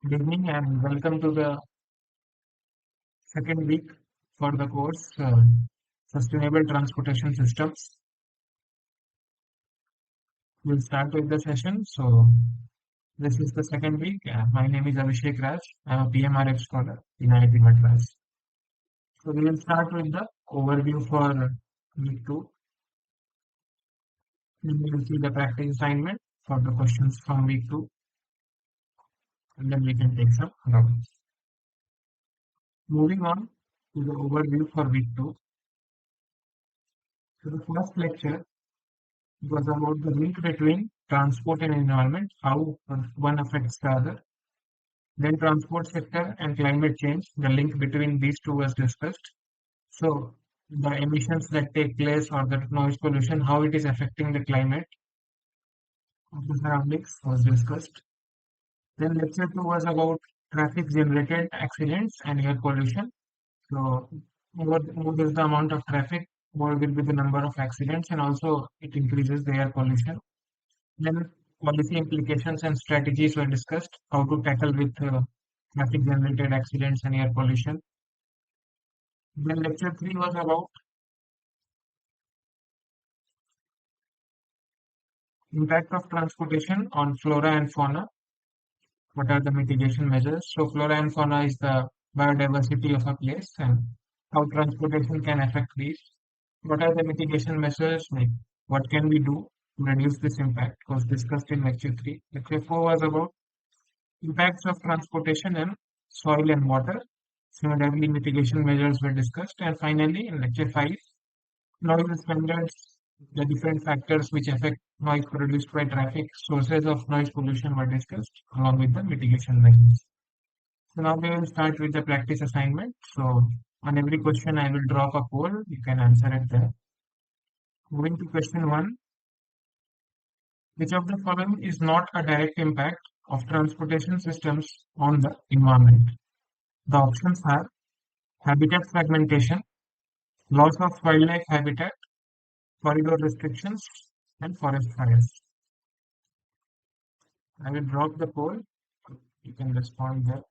Good evening and welcome to the second week for the course Sustainable Transportation Systems. We'll start with the session. So, this is the second week. My name is Abhishek Raj. I'm a PMRF scholar in IIT Madras. So, we will start with the overview for week 2. Then we will see the practice assignment for the questions from week 2, and then we can take some rounds. Moving on to the overview for week 2. So, the first lecture was about the link between transport and environment, how one affects the other. Then transport sector and climate change, the link between these two was discussed. So the emissions that take place or the noise pollution, how it is affecting the climate of the surroundings was discussed. Then lecture 2 was about traffic generated accidents and air pollution. So more is the amount of traffic, more will be the number of accidents, and also it increases the air pollution. Then policy implications and strategies were discussed, how to tackle with traffic generated accidents and air pollution. Then lecture 3 was about impact of transportation on flora and fauna. What are the mitigation measures? So flora and fauna is the biodiversity of a place and how transportation can affect these. What are the mitigation measures? Like what can we do to reduce this impact? Was discussed in lecture 3. Lecture 4 was about impacts of transportation and soil and water. Similarly, mitigation measures were discussed. And finally, in lecture 5, noise standards, the different factors which affect noise produced by traffic, sources of noise pollution were discussed along with the mitigation measures. So now we will start with the practice assignment. So on every question, I will drop a poll. You can answer it there. Moving to question 1, which of the following is not a direct impact of transportation systems on the environment? The options are habitat fragmentation, loss of wildlife habitat, corridor restrictions, and forest fires. I will drop the poll. You can respond there.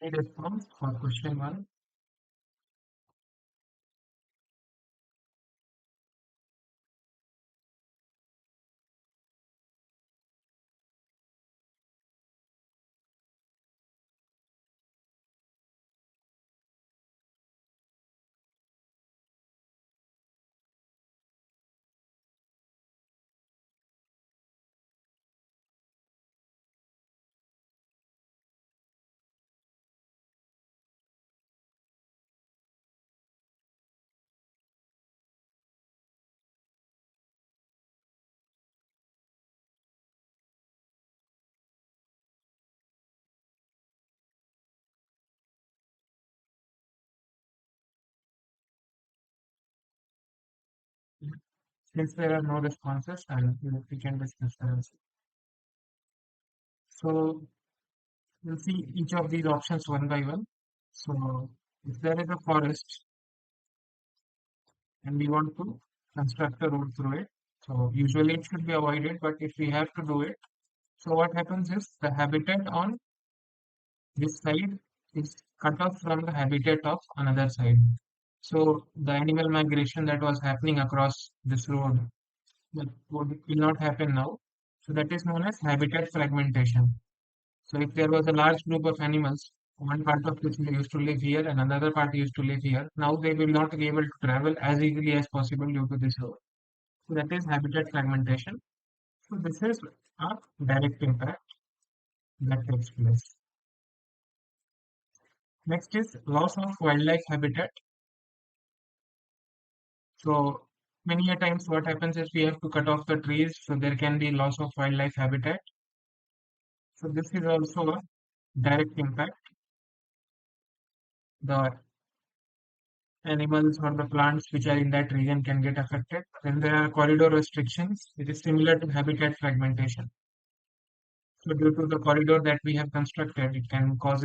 Any response for question 1? Since there are no responses, and we can discuss the answer. So we'll see each of these options one by one. So if there is a forest and we want to construct a road through it, so usually it should be avoided, but if we have to do it, so what happens is the habitat on this side is cut off from the habitat of another side. So the animal migration that was happening across this road will not happen now. So that is known as habitat fragmentation. So if there was a large group of animals, one part of which used to live here and another part used to live here, now they will not be able to travel as easily as possible due to this road. So that is habitat fragmentation. So this is a direct impact that takes place. Next is loss of wildlife habitat. So many a times what happens is we have to cut off the trees, so there can be loss of wildlife habitat. So this is also a direct impact. The animals or the plants which are in that region can get affected. Then there are corridor restrictions, which is similar to habitat fragmentation. So due to the corridor that we have constructed, it can cause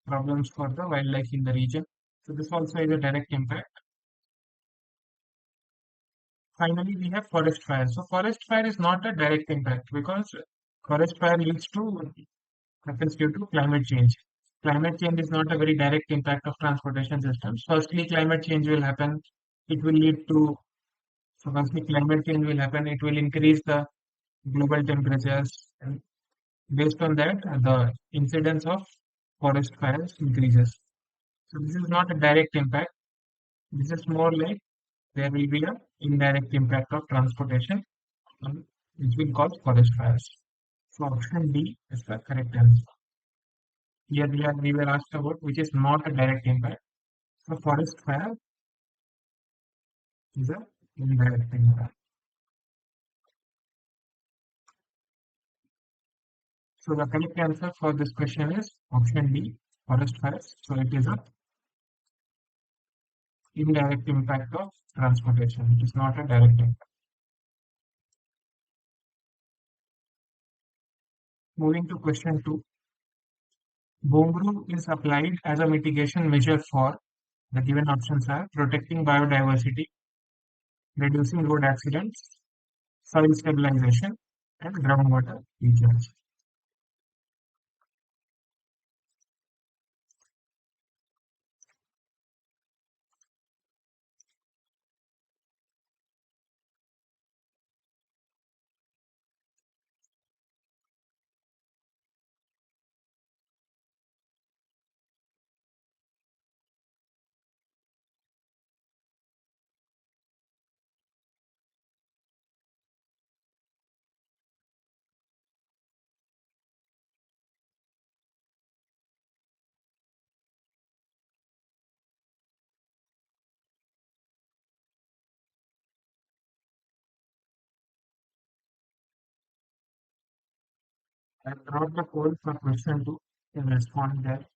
problems for the wildlife in the region. So this also is a direct impact. Finally, we have forest fire. So forest fire is not a direct impact because forest fire leads to happens due to climate change. Climate change is not a very direct impact of transportation systems. Firstly, climate change will happen. It will lead to So once the climate change will happen, it will increase the global temperatures, and based on that, the incidence of forest fires increases. So this is not a direct impact. This is more like there will be a indirect impact of transportation, which will cause forest fires. So option D is the correct answer. Here we were asked about which is not a direct impact. So forest fire is a indirect impact. So the correct answer for this question is option D, forest fires. So it is a indirect impact of transportation. It is not a direct impact. Moving to question 2. Bongru is applied as a mitigation measure for the given options are protecting biodiversity, reducing road accidents, soil stabilization, and groundwater recharge. I brought the code for question 2 in response there.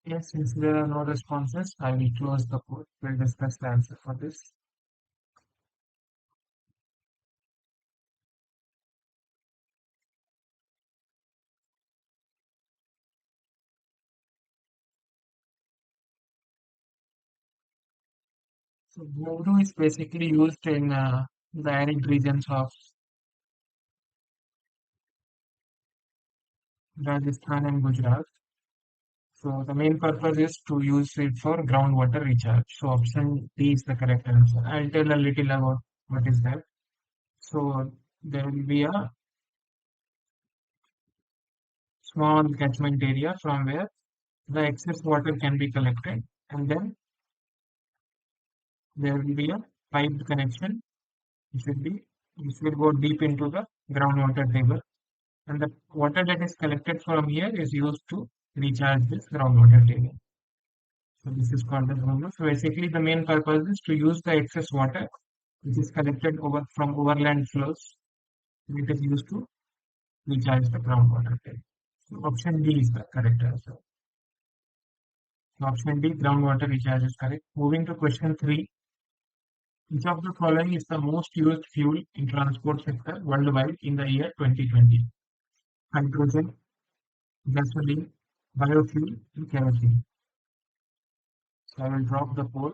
Yes, since there are no responses, I will close the poll. We'll discuss the answer for this. So voodoo is basically used in the arid regions of Rajasthan and Gujarat. So the main purpose is to use it for groundwater recharge. So option D is the correct answer. I'll tell a little about what is that. So there will be a small catchment area from where the excess water can be collected, and then there will be a piped connection which will be which will go deep into the groundwater table, and the water that is collected from here is used to recharge this groundwater table. So this is called as groundwater. So basically, the main purpose is to use the excess water which is collected over from overland flows. It is used to recharge the groundwater table. So option D is the correct answer. So option D, groundwater recharge is correct. Moving to question 3. Which of the following is the most used fuel in transport sector worldwide in the year 2020? Hydrogen, gasoline, biofuel, and kerosene. So I will drop the poll.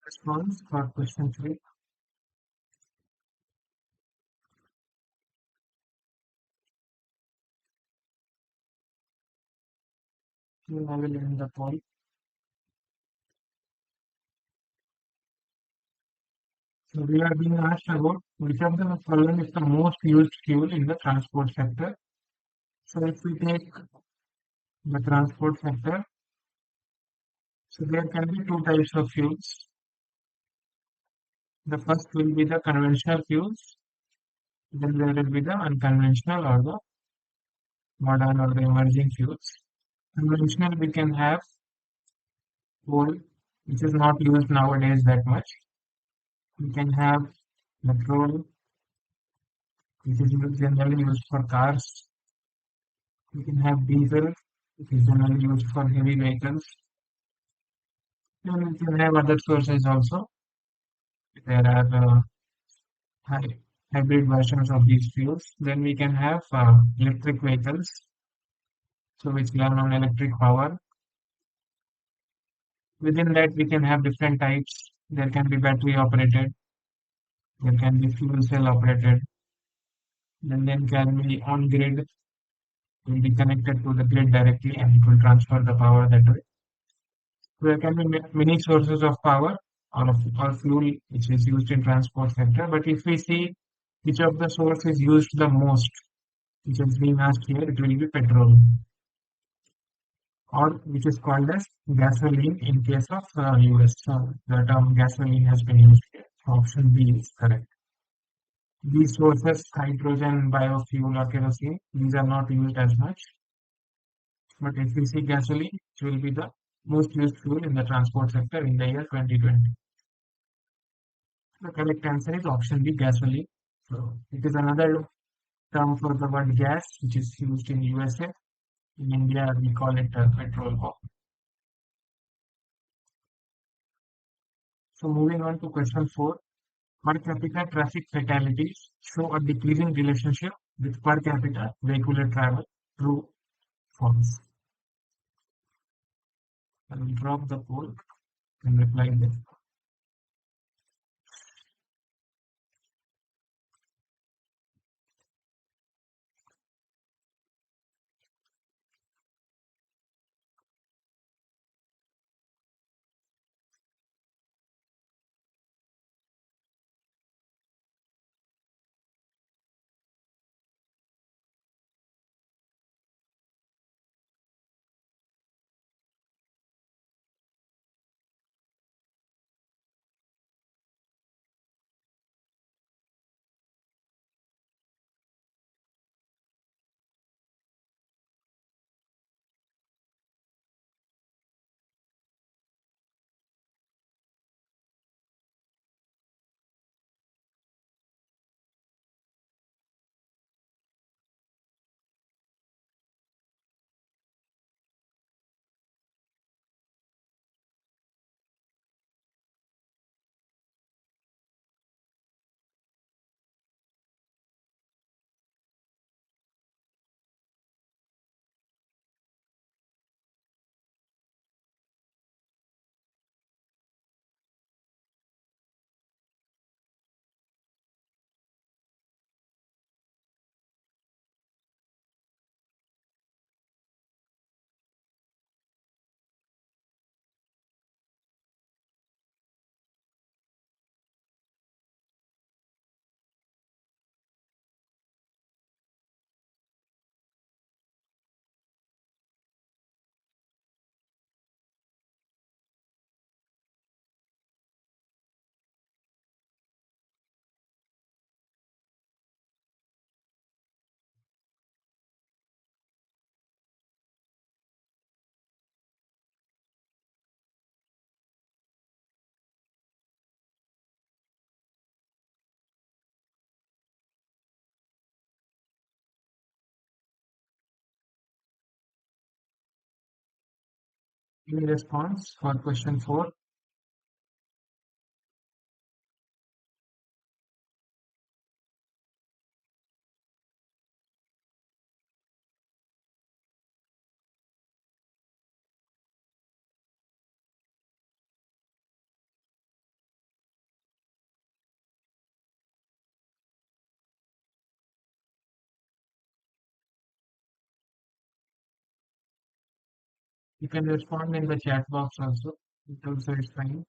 Response for question 3. I will end the poll. So we are being asked about which of the following is the most used fuel in the transport sector. So if we take the transport sector, so there can be two types of fuels. The first will be the conventional fuels, then there will be the unconventional or the modern or the emerging fuels. Conventional, we can have coal, which is not used nowadays that much. We can have petrol, which is generally used for cars. We can have diesel, which is generally used for heavy vehicles. Then we can have other sources also. There are hy- hybrid versions of these fuels. Then we can have electric vehicles, so which run on electric power. Within that, we can have different types. There can be battery operated, there can be fuel cell operated, then can be on grid, will be connected to the grid directly and it will transfer the power that way. There can be many sources of power or fuel which is used in transport sector. But if we see which of the source is used the most, which is being asked here, it will be petrol, or which is called as gasoline in case of US. So the term gasoline has been used here. Option B is correct. These sources, hydrogen, biofuel, or kerosene, these are not used as much. But if we see gasoline, it will be the most used fuel in the transport sector in the year 2020. The correct answer is option B, gasoline. So it is another term for the word gas, which is used in USA. In India, we call it petrol pump. So moving on to question 4. Per capita traffic fatalities show a decreasing relationship with per capita vehicular travel. True, false. I will drop the poll and reply this. Any response for question 4? You can respond in the chat box also. It also is fine.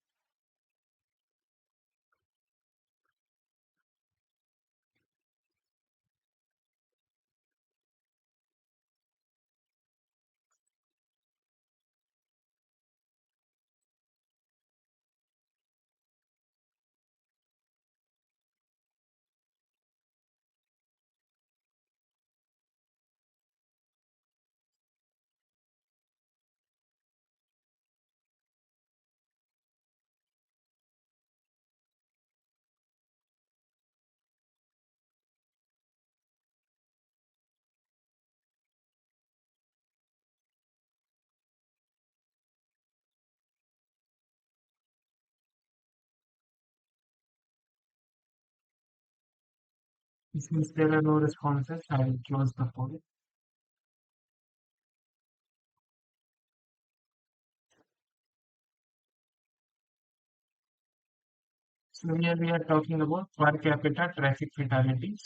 Since there are no responses, I will close the poll. So here we are talking about per capita traffic fatalities.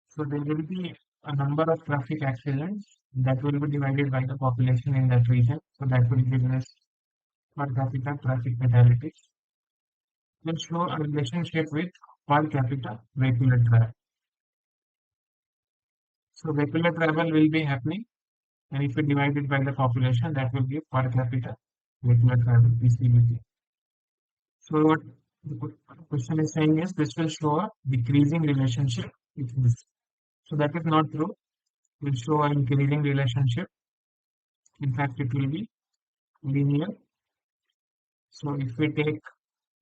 So there will be a number of traffic accidents that will be divided by the population in that region. So that will give us per capita traffic fatalities. Will show a relationship with per capita vehicular travel. So vehicular travel will be happening, and if we divide it by the population, that will give per capita vehicular travel (PCVT). So what the question is saying is this will show a decreasing relationship with this. So that is not true. It will show an increasing relationship. In fact, it will be linear. So if we take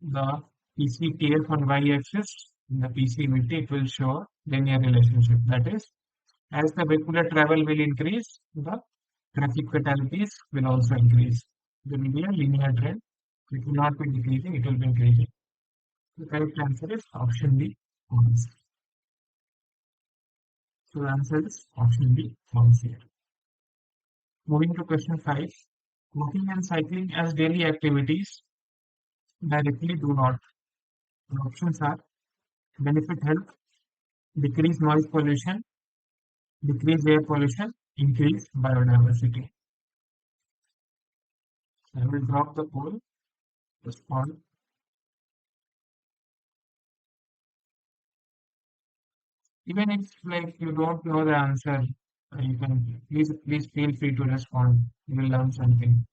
the PCTF on y-axis, in the PCVT, it will show a linear relationship. That is, as the vehicular travel will increase, the traffic fatalities will also increase. There will be a linear trend. It will not be decreasing, it will be increasing. The correct answer is option B, false. So the answer is option B, false here. Moving to question 5. Walking and cycling as daily activities directly do not. The options are benefit health, decrease noise pollution, decrease air pollution, increase biodiversity. I will drop the poll. Respond. Even if like you don't know the answer, you can please feel free to respond. You will learn something.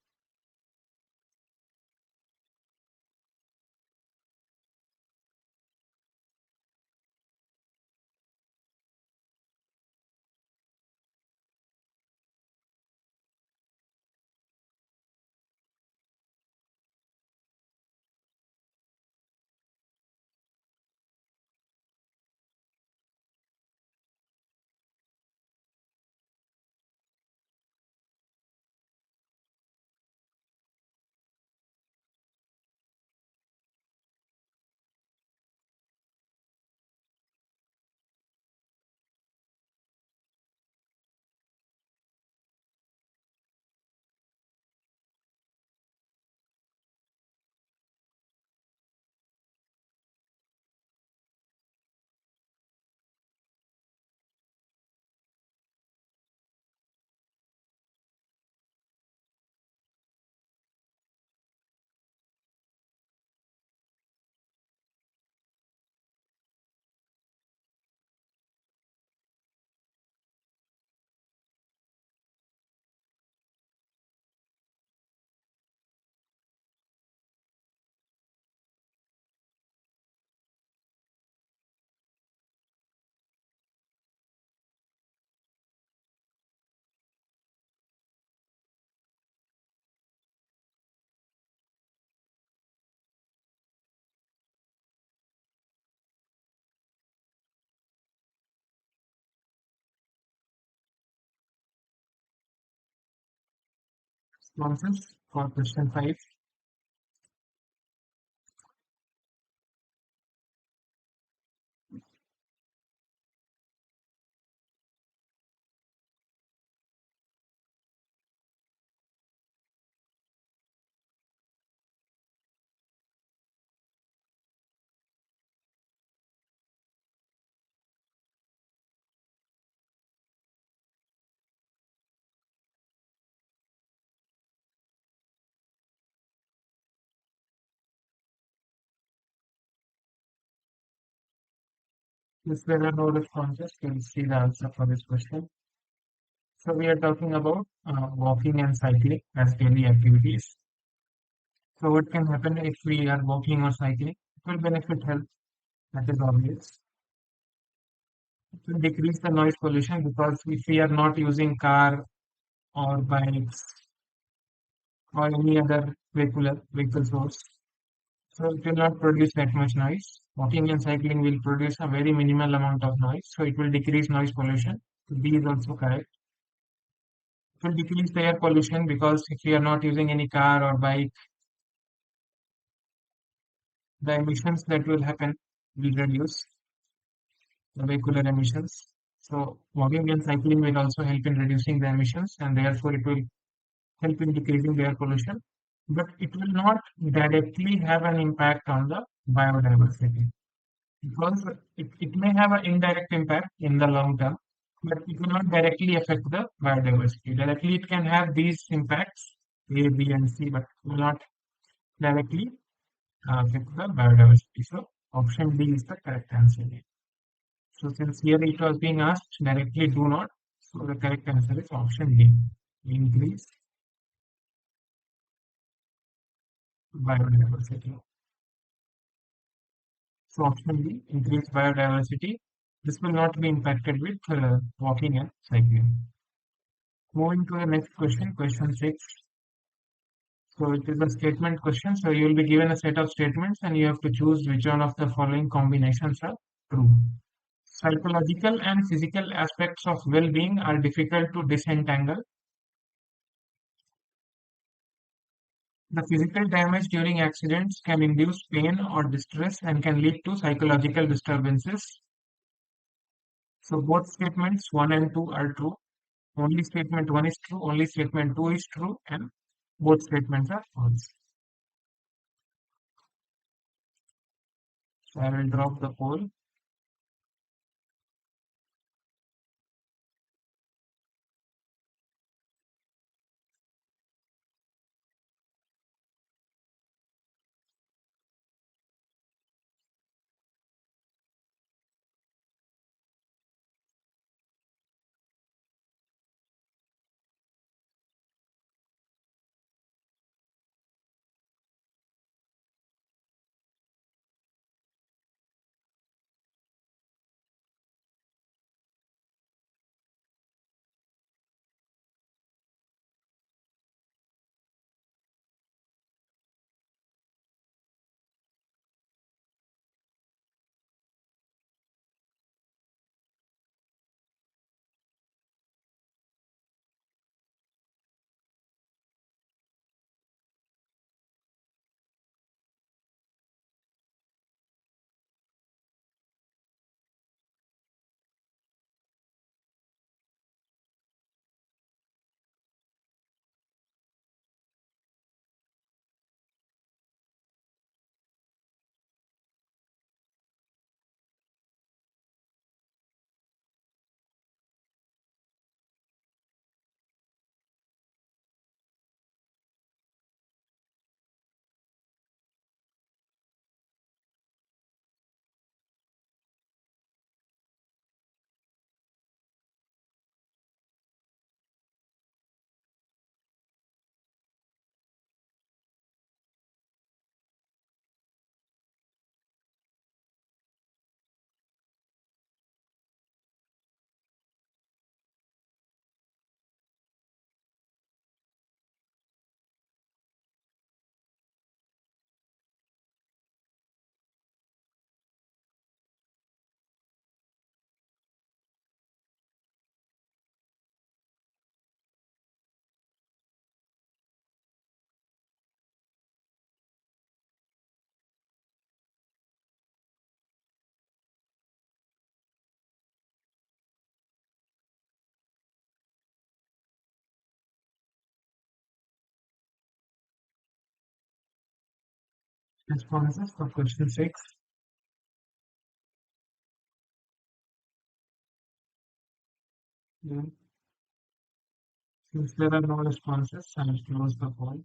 Responses for question 5. If there are no responses, we'll see the answer for this question. So we are talking about walking and cycling as daily activities. So what can happen if we are walking or cycling? It will benefit health, that is obvious. It will decrease the noise pollution because if we are not using car or bikes or any other vehicle source, so it will not produce that much noise. Walking and cycling will produce a very minimal amount of noise, so it will decrease noise pollution. So B is also correct. It will decrease the air pollution because if we are not using any car or bike, the emissions that will happen will reduce. the vehicular emissions. So walking and cycling will also help in reducing the emissions, and therefore it will help in decreasing air pollution. But it will not directly have an impact on the biodiversity because it may have an indirect impact in the long term, but it will not directly affect the biodiversity. Directly, it can have these impacts A, B, and C, but will not directly affect the biodiversity. So option D is the correct answer here. So since here it was being asked directly, do not. So the correct answer is option D. Increase biodiversity. So option D, increase biodiversity. This will not be impacted with walking and cycling. Moving to the next question, question 6. So it is a statement question. So you will be given a set of statements and you have to choose which one of the following combinations are true. Psychological and physical aspects of well-being are difficult to disentangle. The physical damage during accidents can induce pain or distress and can lead to psychological disturbances. So both statements 1 and 2 are true. Only statement 1 is true, only statement 2 is true, and both statements are false. So I will drop the poll. Responses for question 6. Yeah. Since there are no responses, I will close the poll.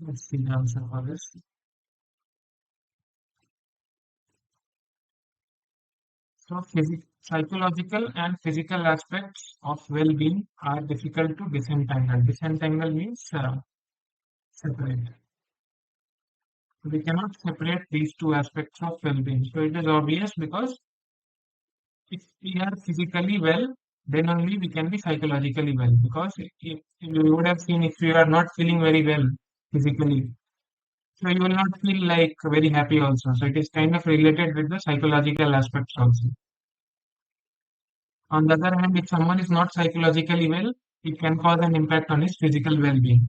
Let's see the answer for this. So, psychological and physical aspects of well-being are difficult to disentangle. Disentangle means separate. We cannot separate these two aspects of well-being. So it is obvious because if we are physically well, then only we can be psychologically well. Because if you would have seen if you are not feeling very well physically, so you will not feel like very happy also. So it is kind of related with the psychological aspects also. On the other hand, if someone is not psychologically well, it can cause an impact on his physical well-being.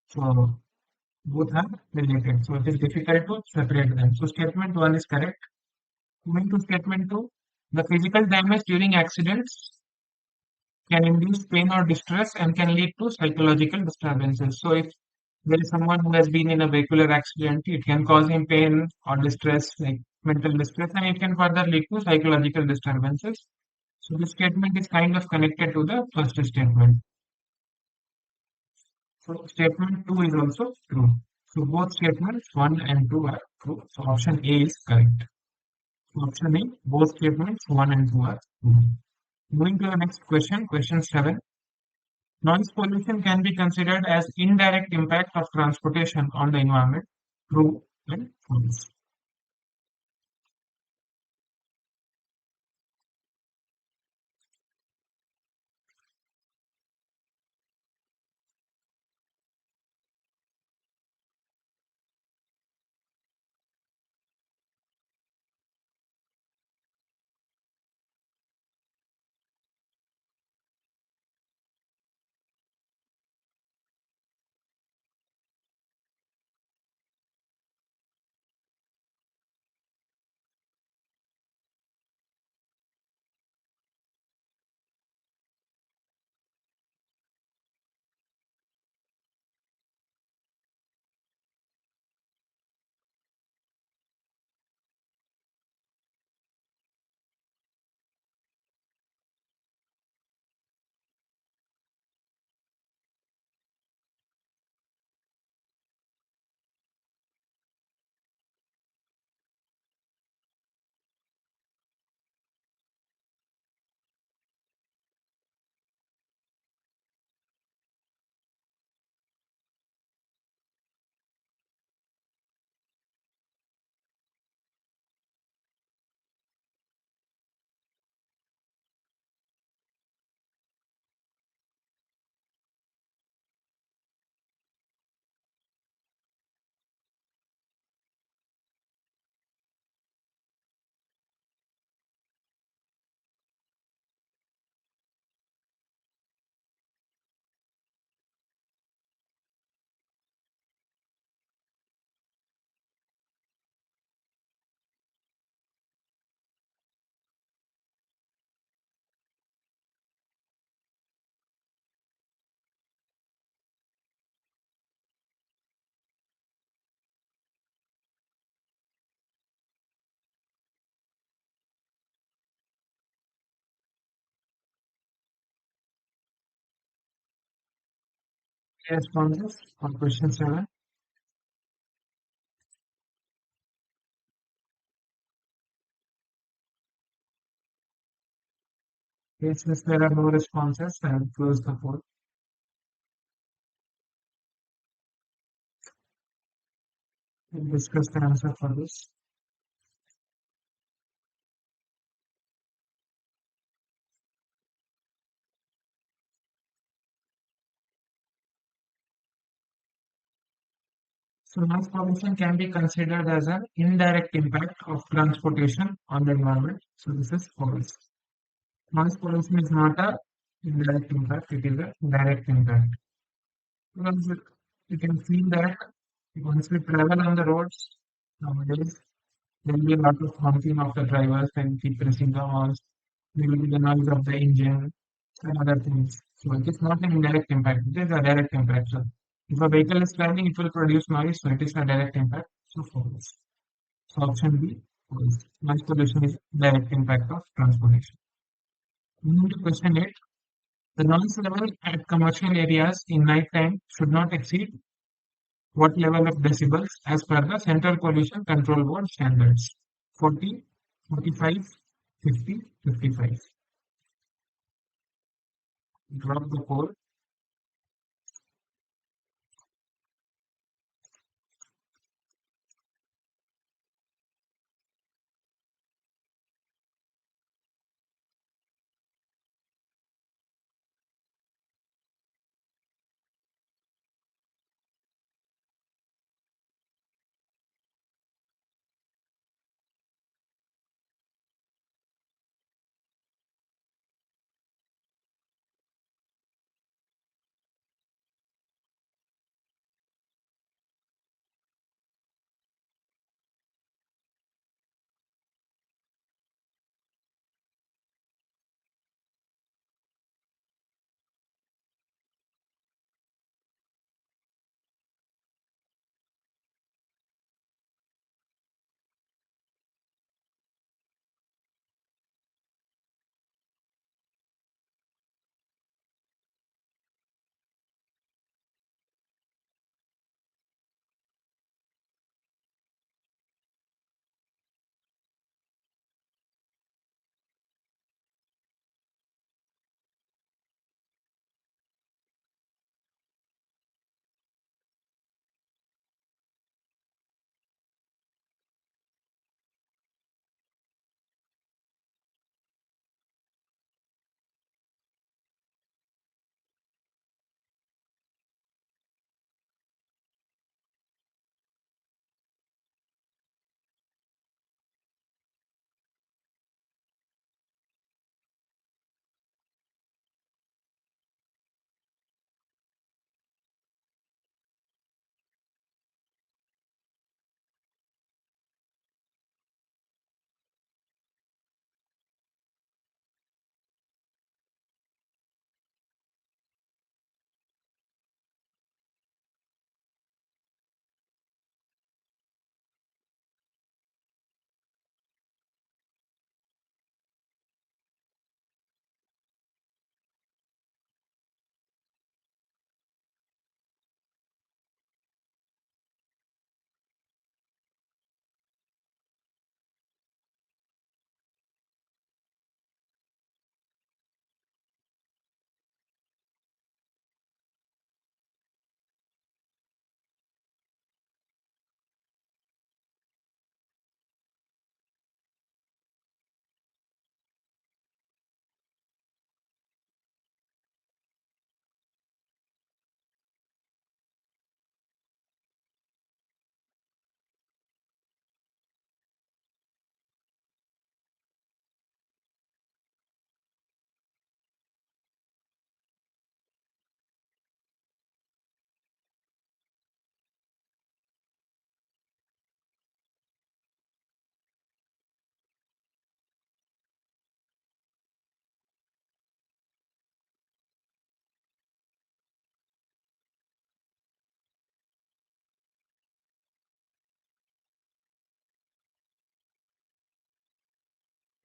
So both are related. So it is difficult to separate them. So statement one is correct. Moving to statement 2, the physical damage during accidents can induce pain or distress and can lead to psychological disturbances. So, if there is someone who has been in a vehicular accident, it can cause him pain or distress, like mental distress, and it can further lead to psychological disturbances. So, this statement is kind of connected to the first statement. So, statement 2 is also true. So, both statements 1 and 2 are true. So, option A is correct. Option A, both statements 1 and 2 are true. Moving to the next question, question 7. Noise pollution can be considered as indirect impact of transportation on the environment. True and false. Responses on question 7. Yes, since there are no responses, I will close the poll and discuss the answer for this. So, noise pollution can be considered as an indirect impact of transportation on the environment. So, this is false. Noise pollution is not a indirect impact; it is a direct impact. Because you can feel that once we travel on the roads nowadays, there will be a lot of honking of the drivers and keep pressing the horns. There will be the noise of the engine and other things. So it is not an indirect impact, it is a direct impact. So if a vehicle is driving, it will produce noise, so it is a direct impact. So false. So option B, false. Noise pollution is direct impact of transportation. Moving to question 8. The noise level at commercial areas in night time should not exceed what level of decibels as per the Central Pollution Control Board standards? 40, 45, 50, 55. Drop the poll.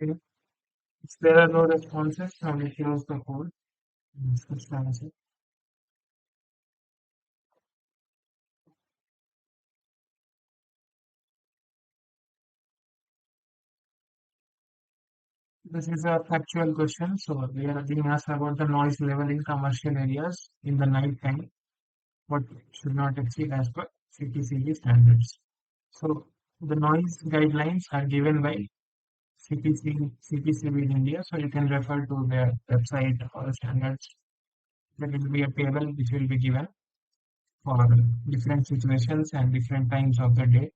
Okay. If there are no responses, I will close the poll. Discuss the answer. This is a factual question. So we are being asked about the noise level in commercial areas in the night time. What should not exceed as per CPCB standards. So the noise guidelines are given by CPCB in India. So you can refer to their website or standards. There will be a table which will be given for different situations and different times of the day.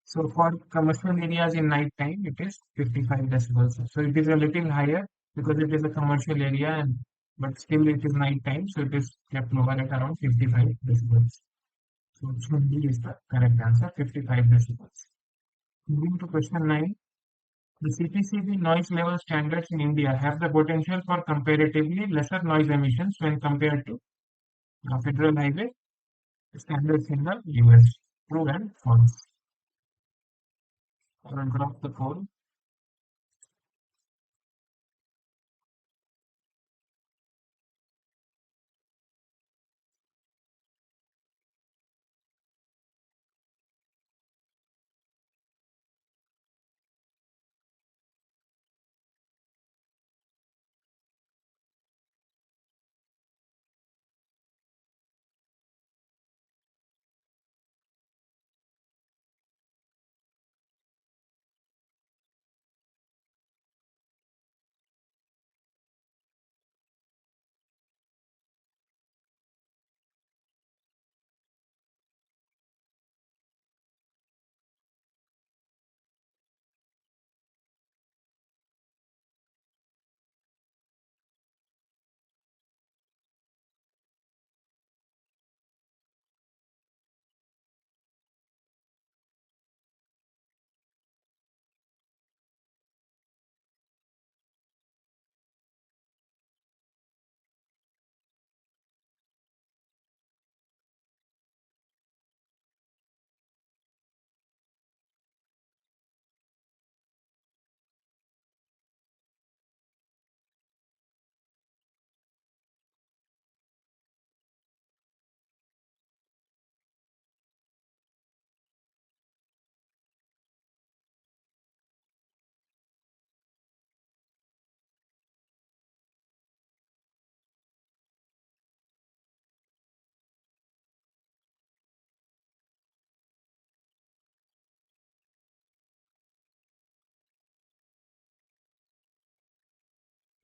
So for commercial areas in night time, it is 55 decibels. So it is a little higher because it is a commercial area, and but still it is night time, so it is kept lower at around 55 decibels. So option D is the correct answer, 55 decibels. Moving to question 9. The CPCB noise level standards in India have the potential for comparatively lesser noise emissions when compared to federal highway standards in the US. True and false. I will drop the poll.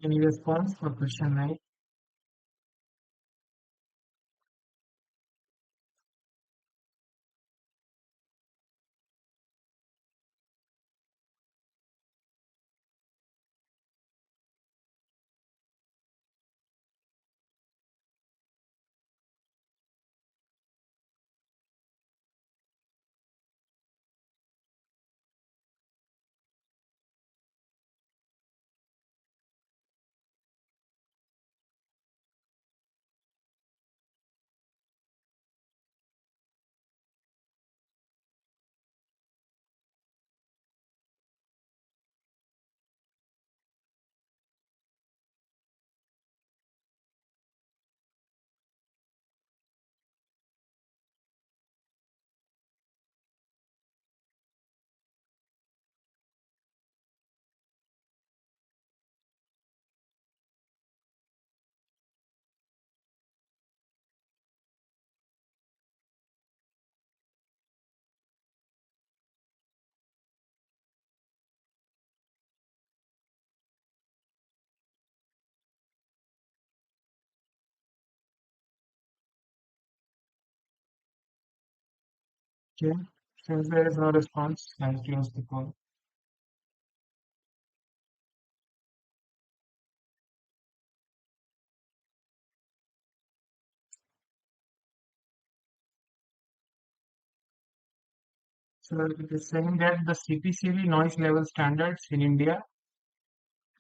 Any response for question 9? Okay. Since there is no response, I'll close the poll. So it is saying that the CPCB noise level standards in India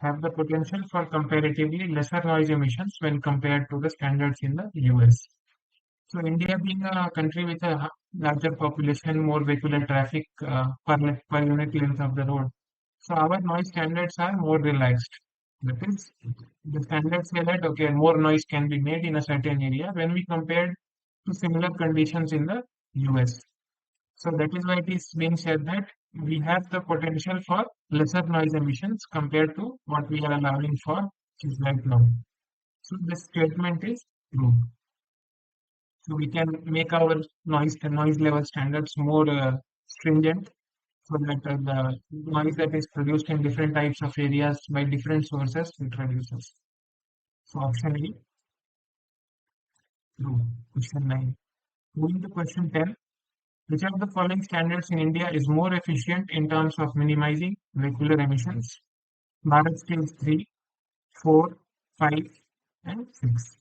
have the potential for comparatively lesser noise emissions when compared to the standards in the US. So India being a country with a larger population, more vehicular traffic per unit length of the road. So our noise standards are more relaxed. That is, the standards say that okay, more noise can be made in a certain area when we compare to similar conditions in the US. So that is why it is being said that we have the potential for lesser noise emissions compared to what we are allowing for, which is right now. So this statement is true. So we can make our noise level standards more stringent so that the noise that is produced in different types of areas by different sources it reduces. So option A, true. Question 9. Moving to question 10. Which of the following standards in India is more efficient in terms of minimizing vehicular emissions? Bharat stage 3, 4, 5, and 6.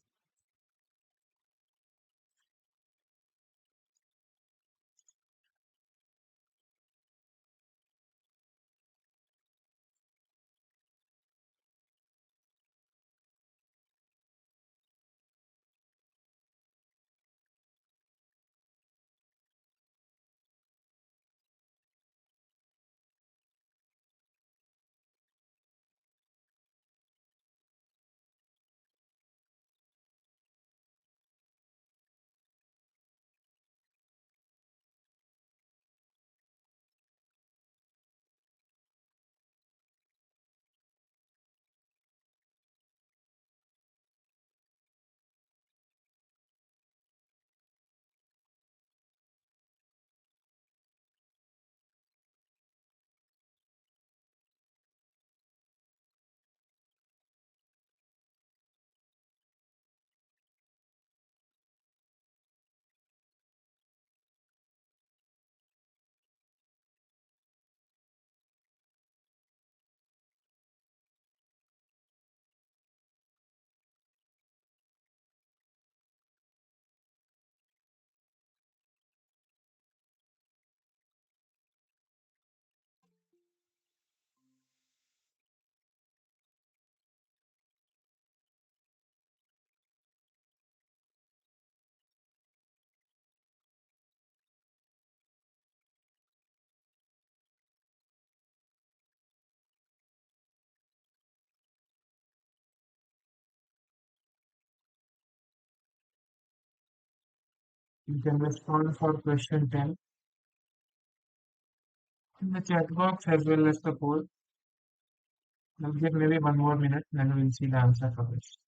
You can respond for question 10 in the chat box as well as the poll. I'll give maybe one more minute, then we'll see the answer for this.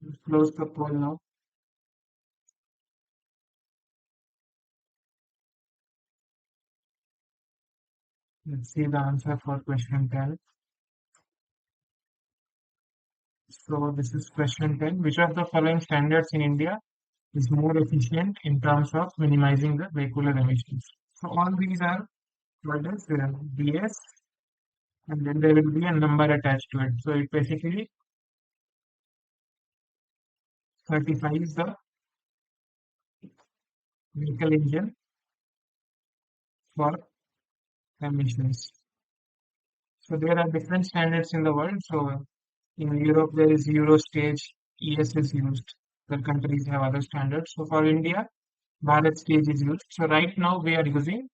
Let's close the poll now. Let's see the answer for question 10. So this is question 10. Which of the following standards in India is more efficient in terms of minimizing the vehicular emissions? So all these are what is BS, and then there will be a number attached to it. So it basically certifies the vehicle engine for emissions. So there are different standards in the world. So in Europe there is Euro stage, ES is used. The countries have other standards. So for India, Bharat stage is used. So right now we are using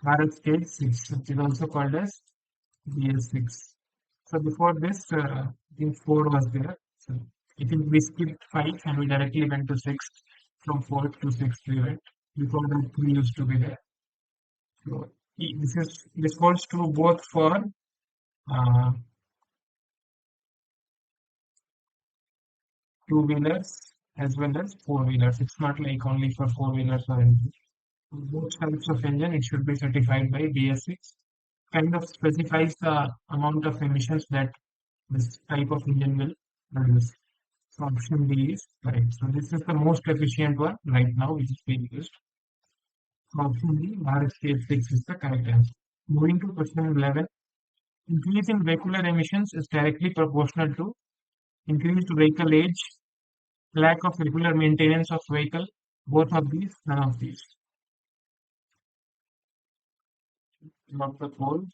Bharat stage 6, which is also called as BS6. So before this, I think 4 was there. So I think we skipped 5 and we directly went to 6. From 4th to 6th we went. Before that 3 used to be there. So this holds true both for uh, two-wheelers as well as four-wheelers. It's not like only for four-wheelers or anything. For both types of engine, it should be certified by BS6. Kind of specifies the amount of emissions that this type of engine will produce. So option D is correct. So this is the most efficient one right now, which is being used. Option D, large scale fix is the correct answer. Moving to question 11. Increase in vehicular emissions is directly proportional to increased vehicle age, lack of regular maintenance of vehicle, both of these, none of these. Not the poll.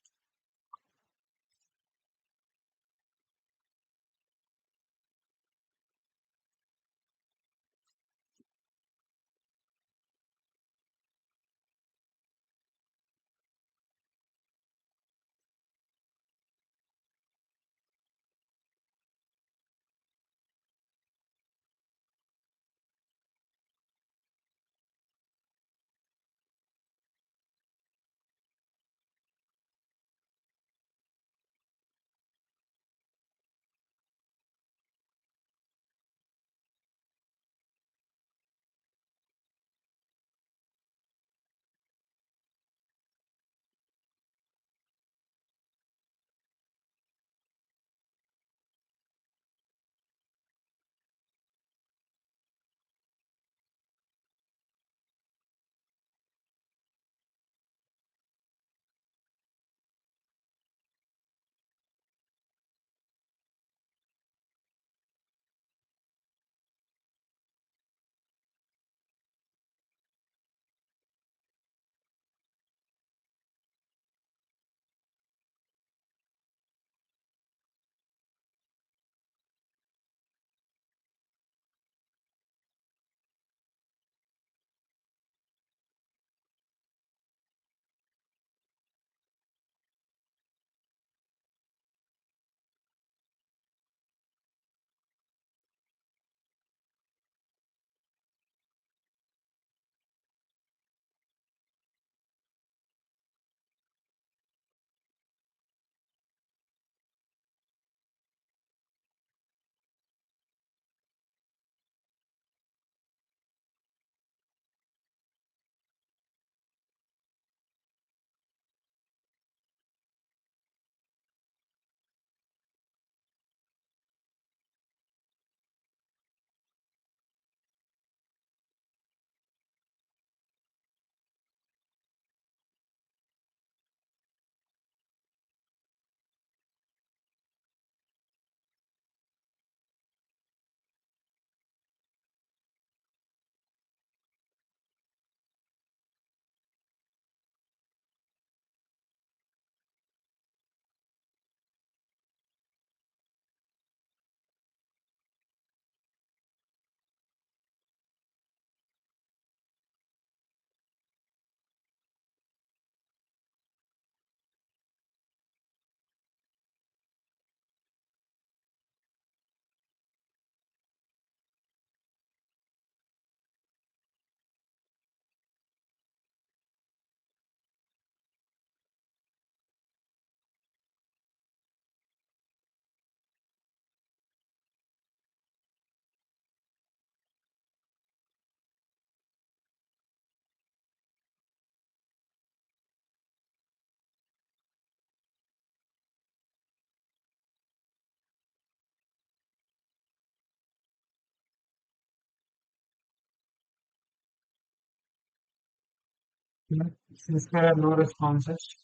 Yeah, since there are no responses,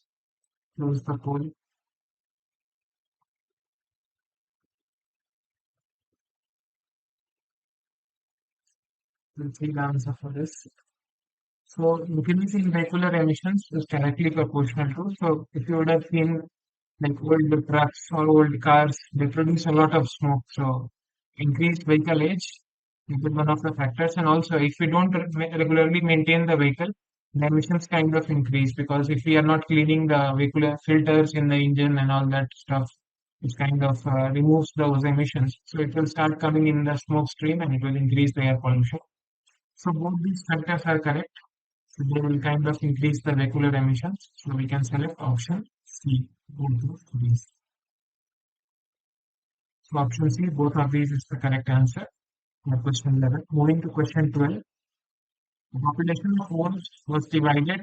close the poll. We'll see the answer for this. So increase in vehicular emissions is directly proportional to. So if you would have seen like old trucks or old cars, they produce a lot of smoke. So increased vehicle age is one of the factors. And also if we don't regularly maintain the vehicle, the emissions kind of increase because if we are not cleaning the vehicular filters in the engine and all that stuff, it kind of removes those emissions. So it will start coming in the smoke stream and it will increase the air pollution. So both these factors are correct. So they will kind of increase the vehicular emissions. So we can select option C, both of these. So option C, both of these is the correct answer for question 11. Moving to question 12, the population of wolves was divided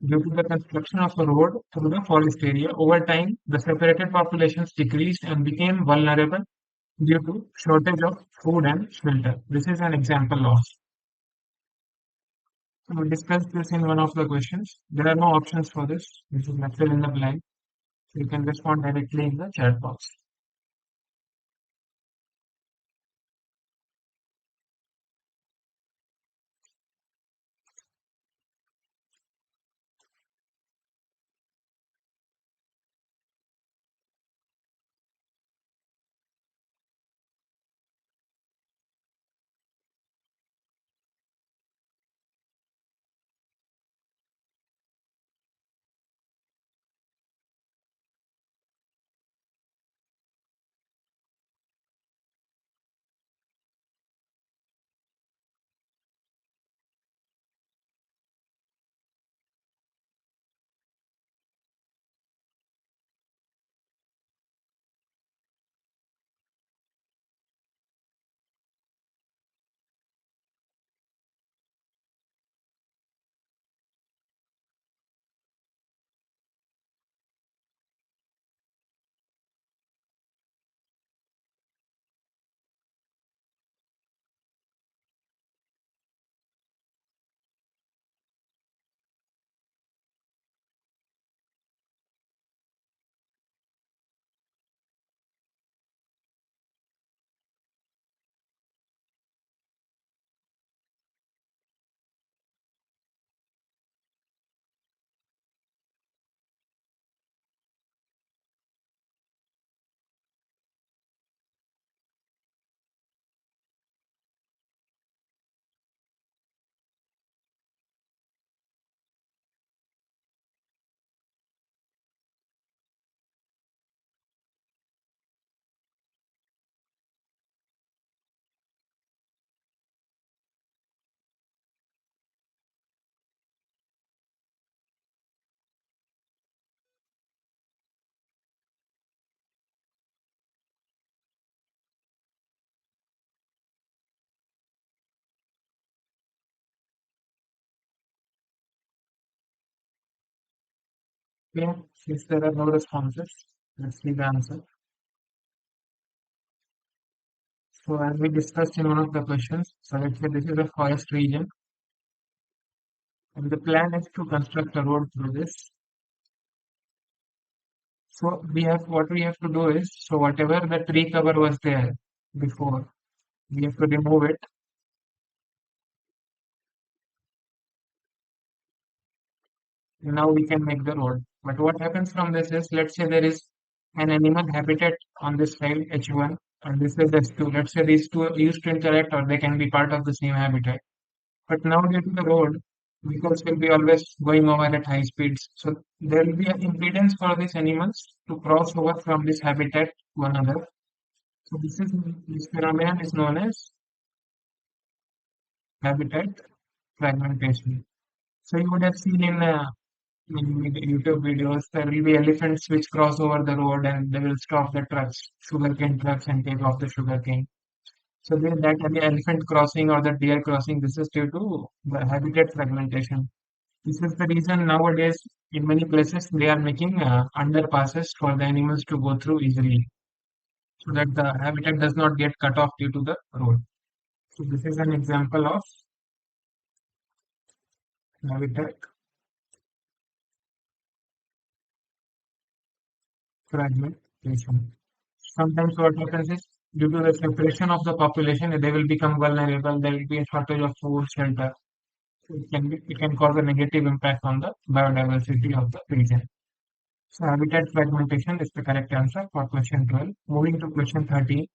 due to the construction of a road through the forest area. Over time, the separated populations decreased and became vulnerable due to shortage of food and shelter. This is an example loss. We discussed this in one of the questions. There are no options for this. This is fill in the blank. So you can respond directly in the chat box. Okay, since there are no responses, let's see the answer. So as we discussed in one of the questions, so let's say this is a forest region and the plan is to construct a road through this. So what we have to do is, so whatever the tree cover was there before, we have to remove it. Now we can make the road. But what happens from this is, let's say there is an animal habitat on this side, H1, and this is S2. Let's say these two used to interact or they can be part of the same habitat. But now due to the road, vehicles will be always going over at high speeds. So there will be an impedance for these animals to cross over from this habitat to another. So this phenomenon is known as habitat fragmentation. So you would have seen in YouTube videos, there will be elephants which cross over the road and they will stop the trucks, sugarcane trucks, and take off the sugarcane. So the elephant crossing or the deer crossing, this is due to the habitat fragmentation. This is the reason nowadays in many places they are making underpasses for the animals to go through easily, so that the habitat does not get cut off due to the road. So this is an example of habitat fragmentation. Sometimes what happens is due to the separation of the population, they will become vulnerable. There will be a shortage of food, shelter. So it can cause a negative impact on the biodiversity of the region. So habitat fragmentation is the correct answer for question 12. Moving to question 13,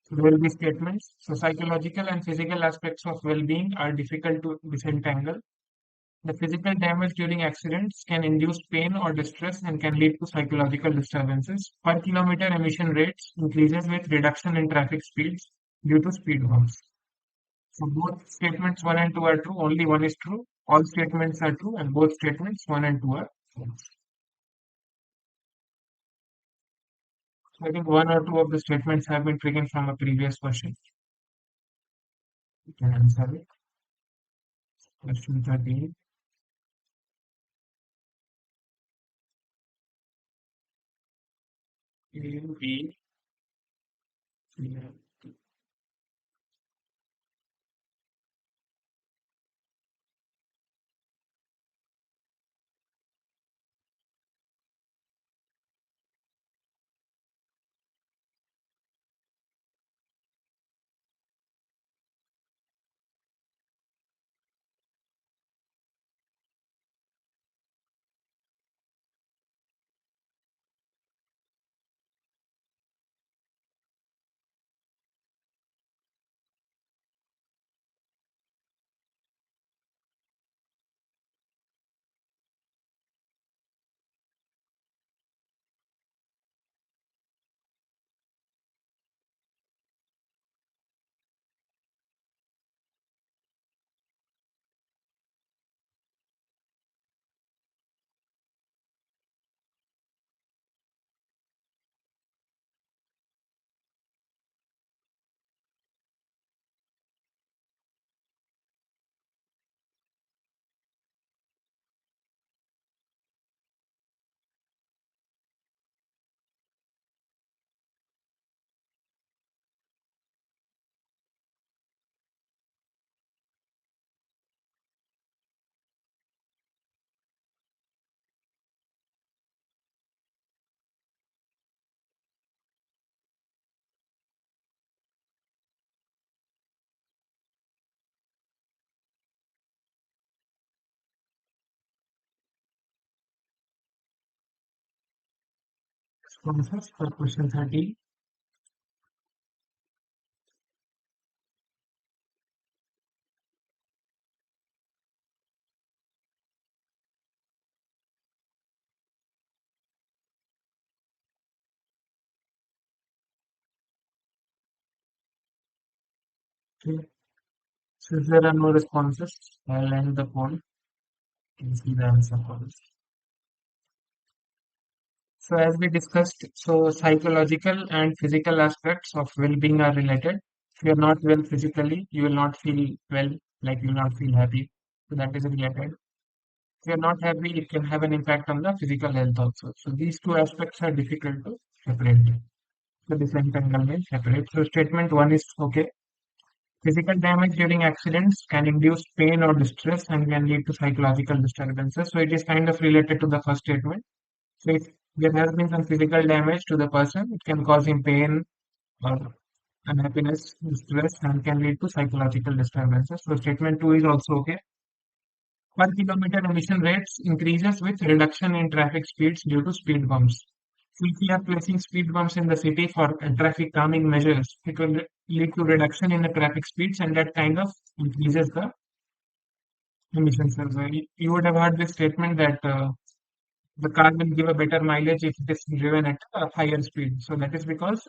so there will be statements. So psychological and physical aspects of well-being are difficult to disentangle. The physical damage during accidents can induce pain or distress and can lead to psychological disturbances. Per kilometer emission rates increases with reduction in traffic speeds due to speed bumps. So both statements 1 and 2 are true, only one is true. All statements are true and both statements 1 and 2 are false. So I think one or two of the statements have been taken from a previous question. You can answer it. Question 13. A, B, C. Responses for question 30. Okay. Since there are no responses, I'll end the poll and see the answer for this. So as we discussed, so psychological and physical aspects of well-being are related. If you're not well physically, you will not feel well, like you will not feel happy. So that is related. If you're not happy, it can have an impact on the physical health also. So these two aspects are difficult to separate. So disentangle means separate. So statement one is okay. Physical damage during accidents can induce pain or distress and can lead to psychological disturbances. So it is kind of related to the first statement. So if there has been some physical damage to the person, it can cause him pain or unhappiness, distress, and can lead to psychological disturbances. So statement two is also okay. Per kilometer emission rates increases with reduction in traffic speeds due to speed bumps. So if we are placing speed bumps in the city for traffic calming measures, it will lead to reduction in the traffic speeds and that kind of increases the emissions as well. You would have heard this statement that the car will give a better mileage if it is driven at a higher speed. So that is because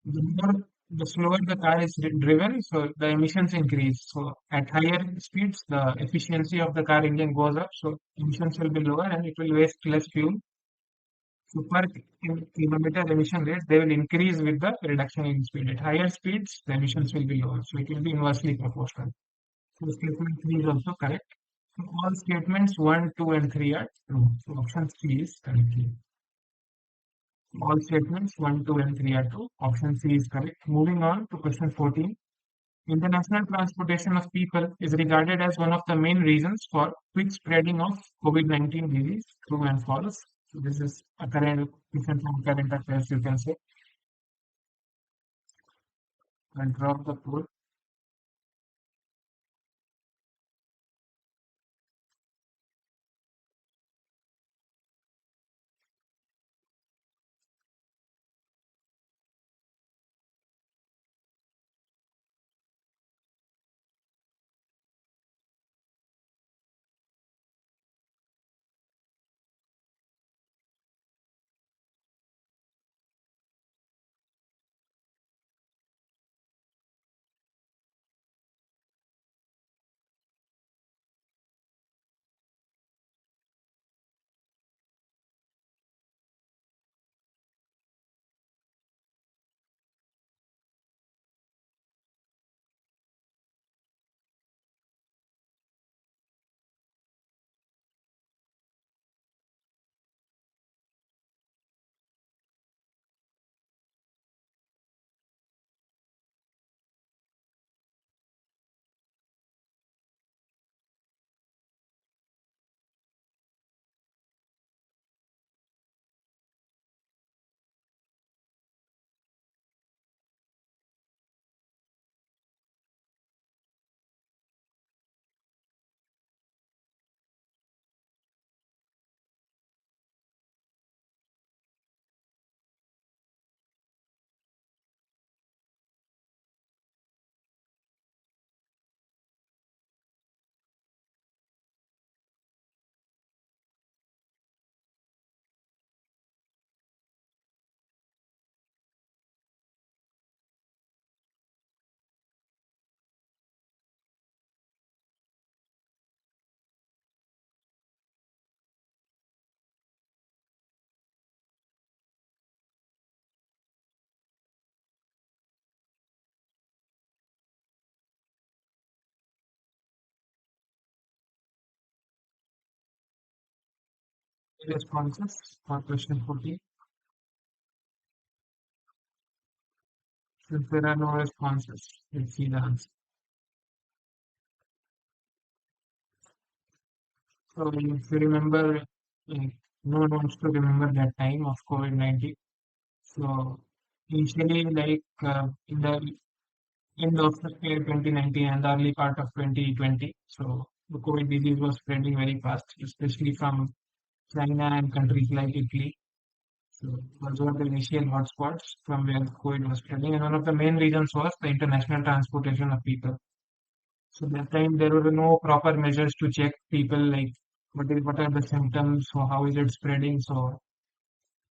the more the slower the car is driven, so the emissions increase. So at higher speeds, the efficiency of the car engine goes up, so emissions will be lower and it will waste less fuel. So per kilometer emission rates, they will increase with the reduction in speed. At higher speeds, the emissions will be lower. So it will be inversely proportional. So statement 3 is also correct. So all statements 1, 2, and 3 are true. So option C is correct here. All statements 1, 2, and 3 are true. Option C is correct. Moving on to question 14. International transportation of people is regarded as one of the main reasons for quick spreading of COVID-19 disease. True and false. So this is a current question from current affairs, you can say. And drop the poll. Responses for question 14. Since there are no responses, let's see the answer. So if you remember, like, no one wants to remember that time of COVID-19. So initially, like in the end of the year 2019 and the early part of 2020, so the COVID disease was spreading very fast, especially from China and countries like Italy. So those were the initial hotspots from where COVID was spreading, and one of the main reasons was the international transportation of people. So that time there were no proper measures to check people like what are the symptoms or how is it spreading. So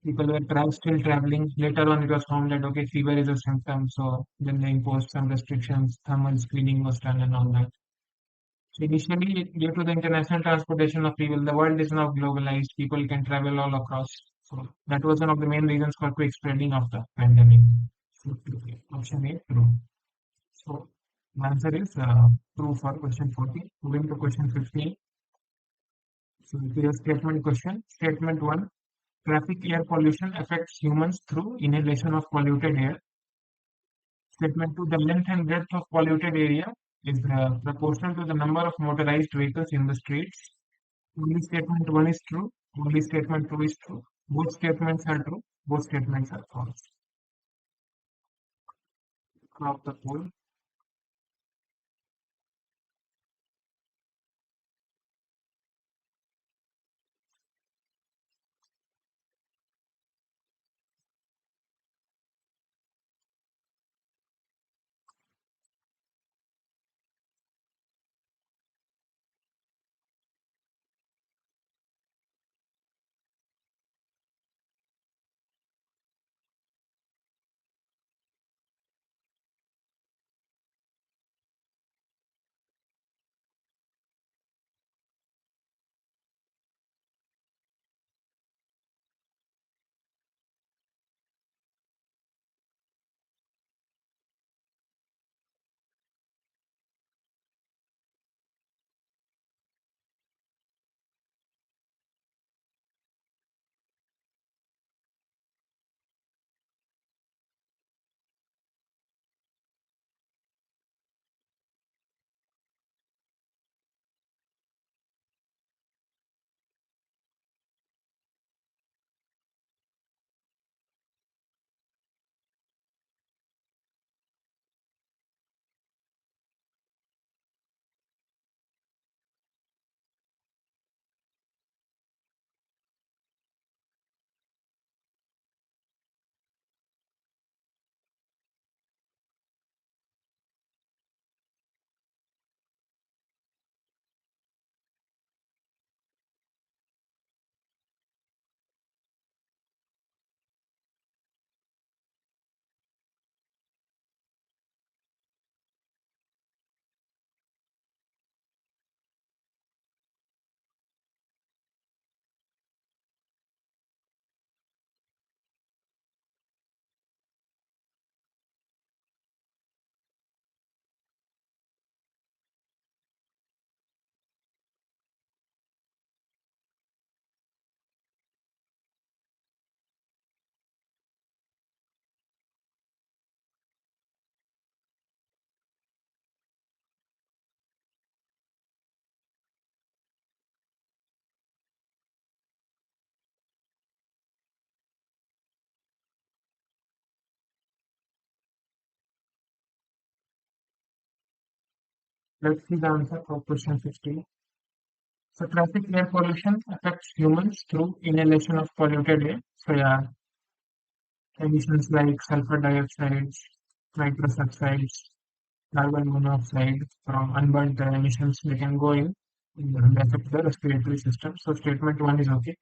people were still traveling. Later on, it was found that okay, fever is a symptom. So then they imposed some restrictions. Thermal screening was done and all that. So initially, due to the international transportation of people, the world is now globalized. People can travel all across. So that was one of the main reasons for quick spreading of the pandemic. So option A, true. So the answer is true for question 14. Moving to question 15. So here's statement question. Statement 1. Traffic air pollution affects humans through inhalation of polluted air. Statement 2. The length and breadth of polluted area is proportional to the number of motorized vehicles in the streets. Only statement 1 is true. Only statement 2 is true. Both statements are true. Both statements are false. Crop the poll. Let's see the answer for question 15. So traffic air pollution affects humans through inhalation of polluted air. So yeah, emissions like sulfur dioxide, nitrous oxides, carbon monoxide from unburnt emissions they can go in and affect the respiratory system. So statement 1 is okay.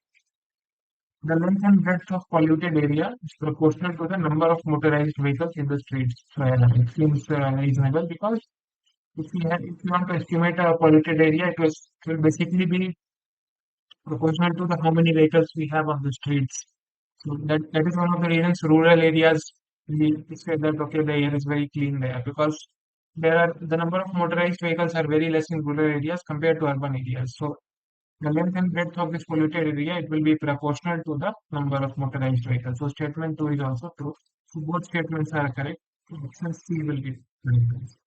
The length and breadth of polluted area is proportional to the number of motorized vehicles in the streets. So it seems reasonable because if you want to estimate a polluted area, it will basically be proportional to the how many vehicles we have on the streets. So that is one of the reasons rural areas we say that okay the air is very clean there because the number of motorized vehicles are very less in rural areas compared to urban areas. So the length and breadth of this polluted area it will be proportional to the number of motorized vehicles. So statement 2 is also true. So both statements are correct. So option C will be correct.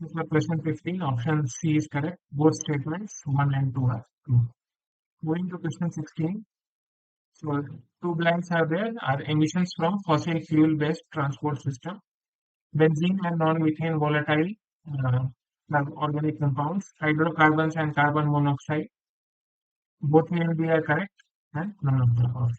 So for question 15, option C is correct. Both statements 1 and 2 are true. Moving to question 16. So two blanks are there are emissions from fossil fuel based transport system, benzene and non-methane volatile uh, organic compounds, hydrocarbons and carbon monoxide. Both A and B are correct and none of the above.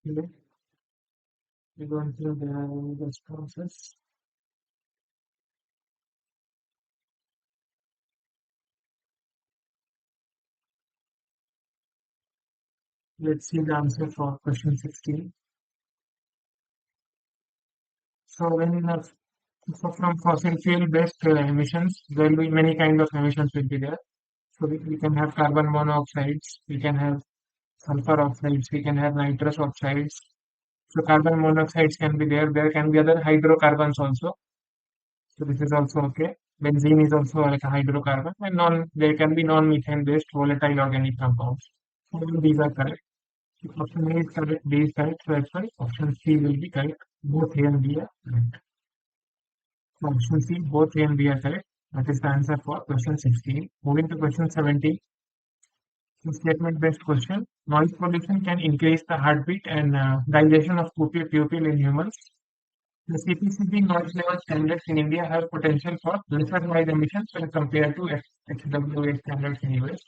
Okay. We don't think there are any responses. Let's see the answer for question 16. So when so from fossil fuel based emissions, there will be many kind of emissions will be there. So we can have carbon monoxides, we can have sulfur oxides, we can have nitrous oxides. So carbon monoxides can be there. There can be other hydrocarbons also. So this is also okay. Benzene is also like a hydrocarbon, and there can be non-methane based volatile organic compounds. So all these are correct. If option A is correct, B is correct, so that's why option C will be correct. Both A and B are correct. So option C, both A and B are correct. That is the answer for question 16. Moving to question 17. So statement-based question. Noise pollution can increase the heartbeat and dilation of pupil in humans. The CPCB noise level standards in India have potential for lesser noise emissions when compared to XWA standards in US.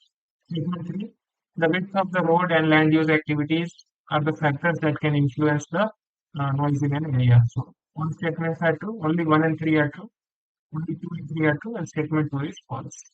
Statement 3. The width of the road and land use activities are the factors that can influence the noise in an area. So, all statements are true, only 1 and 3 are true, only 2 and 3 are true, and statement 2 is false.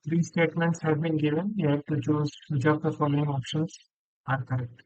Three statements have been given. You have to choose which of the following options are correct.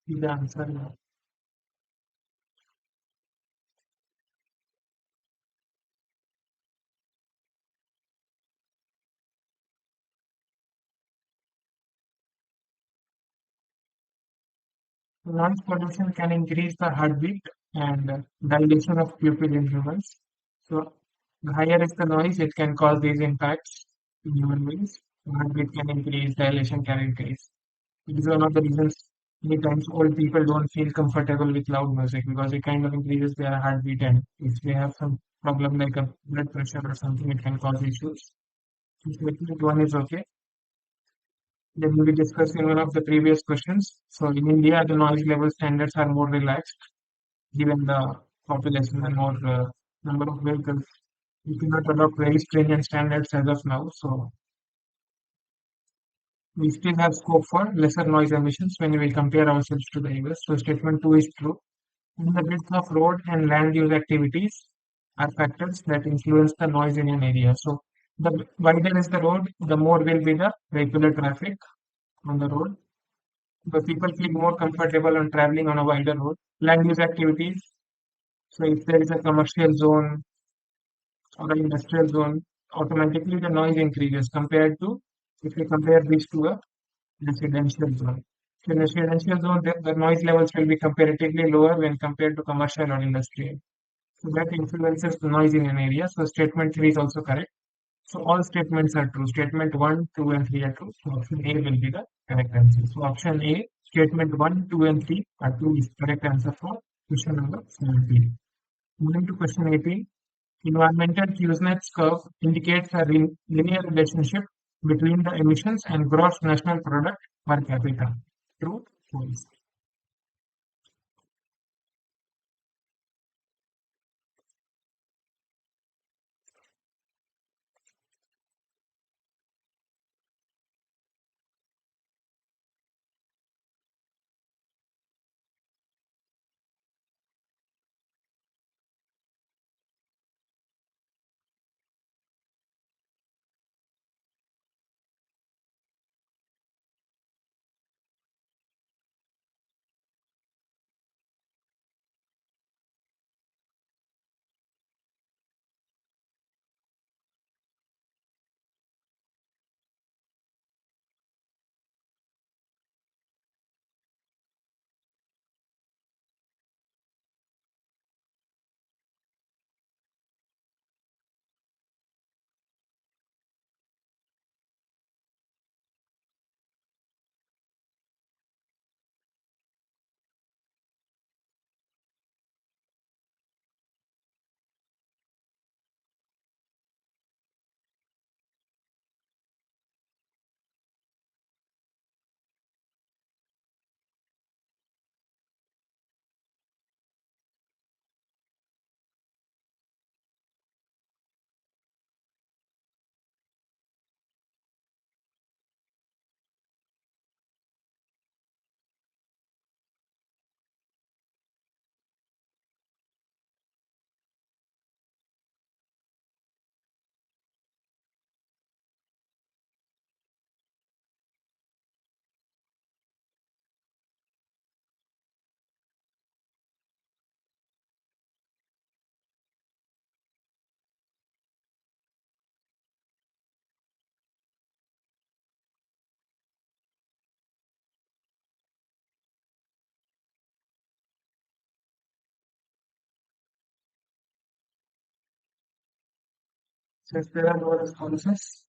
See the answer now. Noise pollution can increase the heartbeat and dilation of pupil in humans. So, the higher is the noise, it can cause these impacts in human beings. The heartbeat can increase, dilation can increase. It is one of the reasons many times old people don't feel comfortable with loud music because it kind of increases their heartbeat, and if they have some problem like a blood pressure or something, it can cause issues. So statement one is okay. Then we discussed in one of the previous questions. So in India, the noise level standards are more relaxed given the population and more number of vehicles, we cannot adopt very stringent standards as of now. So we still have scope for lesser noise emissions when we compare ourselves to the US. So statement 2 is true. And the width of road and land use activities are factors that influence the noise in an area. So the wider is the road, the more will be the vehicular traffic on the road. The people feel more comfortable on traveling on a wider road. Land use activities. So if there is a commercial zone or an industrial zone, automatically the noise increases compared to if you compare these to a residential zone. So in residential zone, the noise levels will be comparatively lower when compared to commercial or industrial. So that influences the noise in an area. So statement 3 is also correct. So all statements are true. Statement 1, 2, and 3 are true. So option A will be the correct answer. So option A, statement 1, 2, and 3 are true is correct answer for question number 17. Moving to question 18. Environmental Kuznets curve indicates a linear relationship between the emissions and gross national product per capita. True? False? Since there are no responses,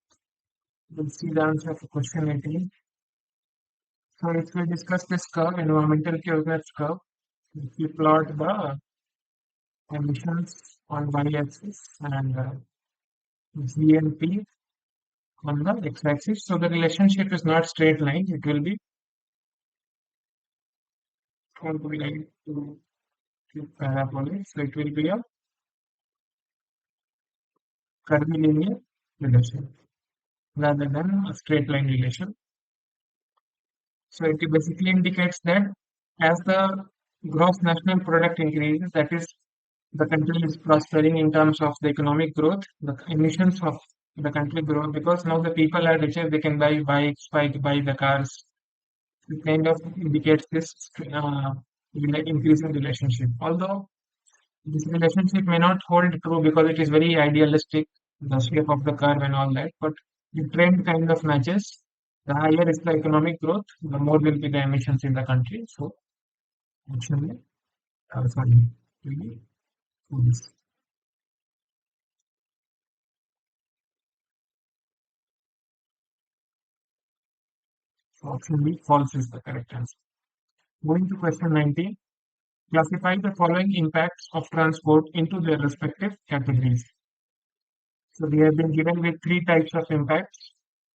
we'll see the answer for question 18. So if we discuss this curve, environmental Kuznets curve, if we plot the emissions on y-axis and GNP on the x-axis. So the relationship is not straight line. It will be going to be like to parabolic. So it will be a curvilinear relation rather than a straight line relation. So it basically indicates that as the gross national product increases, that is, the country is prospering in terms of the economic growth, the emissions of the country grow because now the people are richer, they can buy bikes, buy the cars. It kind of indicates this increasing relationship. Although this relationship may not hold true because it is very idealistic, the shape of the curve and all that, but the trend kind of matches. The higher is the economic growth, the more will be the emissions in the country. So, actually, sorry, really, fools. So, option B, false is the correct answer. Moving to question 19, classify the following impacts of transport into their respective categories. So, we have been given with three types of impacts: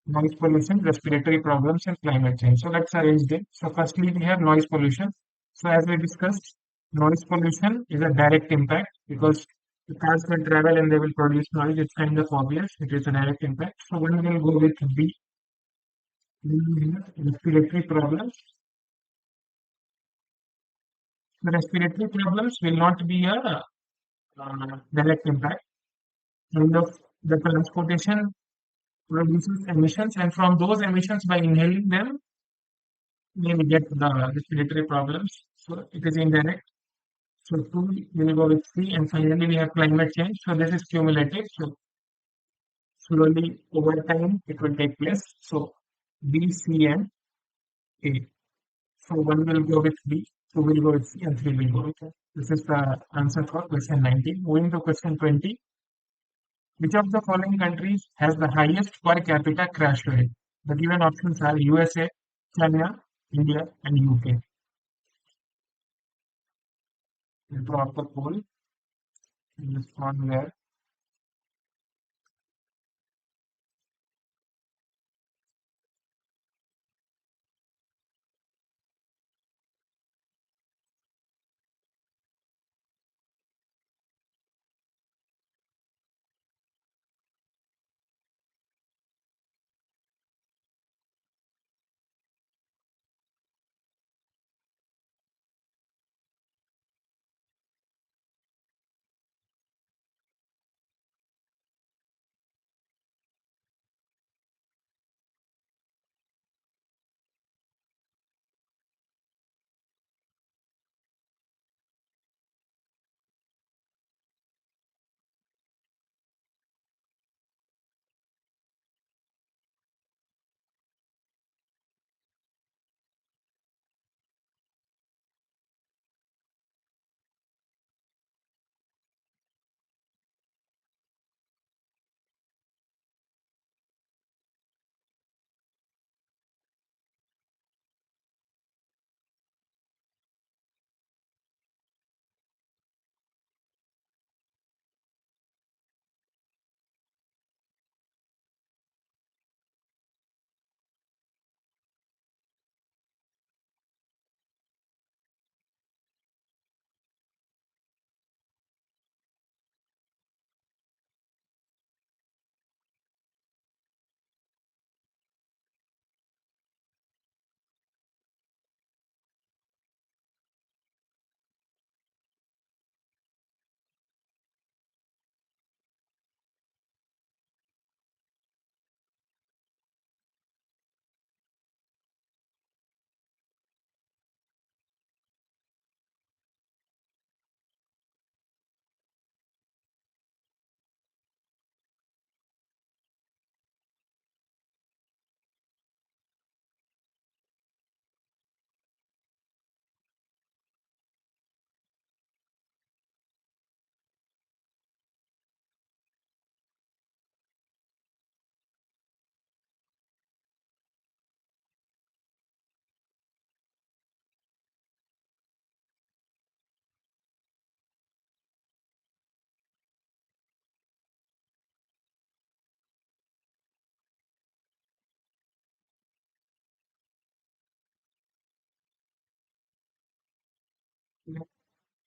noise pollution, respiratory problems, and climate change. So, let's arrange them. So, firstly, we have noise pollution. So, as we discussed, Noise pollution is a direct impact because the cars will travel and they will produce noise. It's kind of obvious. It is a direct impact. So one will go with B. Respiratory problems. The respiratory problems will not be a direct impact. Kind of the transportation produces emissions, and from those emissions, by inhaling them, we will get the respiratory problems. So it is indirect. So two will go with C, and finally we have climate change. So this is cumulative. So slowly over time it will take place. So B, C, and A. So one will go with B, two will go with C, and three will go with A. This is the answer for question 19. Moving to question 20. Which of the following countries has the highest per capita crash rate? The given options are USA, China, India, and UK. We'll draw up the poll in this one where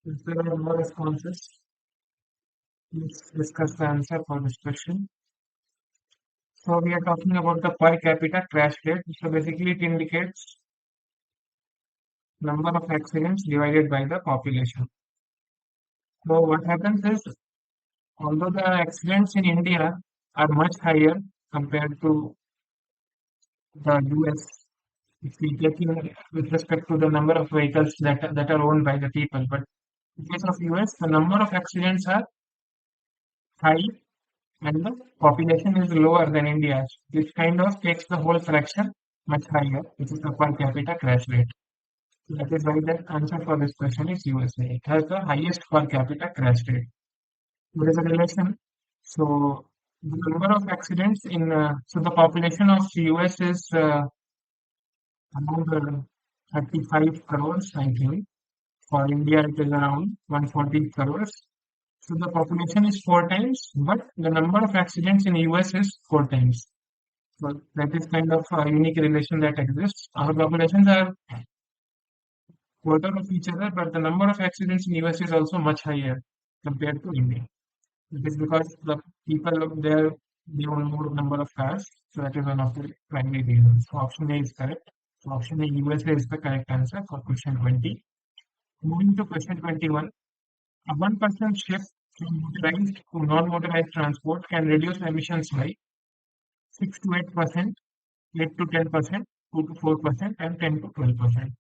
if there are more responses, let's discuss the answer for this question. So we are talking about the per capita crash rate. So basically it indicates number of accidents divided by the population. So what happens is, although the accidents in India are much higher compared to the US, if we take in with respect to the number of vehicles that are owned by the people, but in case of US, the number of accidents are high and the population is lower than India's, which kind of takes the whole fraction much higher, which is the per capita crash rate. So that is why the answer for this question is USA. It has the highest per capita crash rate. There is a relation. So the number of accidents in so the population of US is around 35 crores, I think. For India, it is around 140 crores. So the population is four times, but the number of accidents in US is four times. So that is kind of a unique relation that exists. Our populations are quarter of each other, but the number of accidents in US is also much higher compared to India. It is because the people up there they own more number of cars, so that is one of the primary reasons. So option A is correct. So option A USA is the correct answer for question 20. Moving to question 21, a 1% shift from motorized to non-motorized transport can reduce emissions by 6 to 8%, 8 to 10%, 2 to 4%, and 10 to 12%.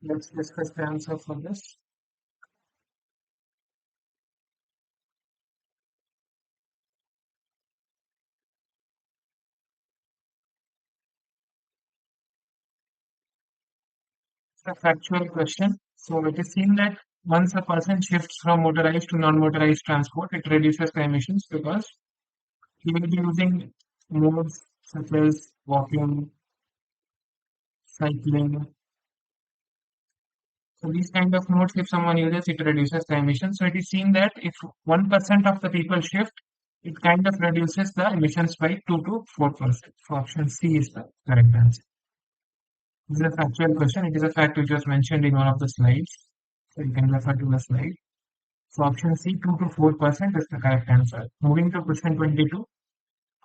Let's discuss the answer for this. It's a factual question. So it is seen that once a person shifts from motorized to non-motorized transport, it reduces the emissions because he will be using modes such as walking, cycling. So these kind of modes, if someone uses, it reduces the emissions. So it is seen that if 1% of the people shift, it kind of reduces the emissions by 2 to 4%. So option C is the correct answer. This is a factual question. It is a fact which was mentioned in one of the slides. So you can refer to the slide. So option C, 2 to 4% is the correct answer. Moving to question 22.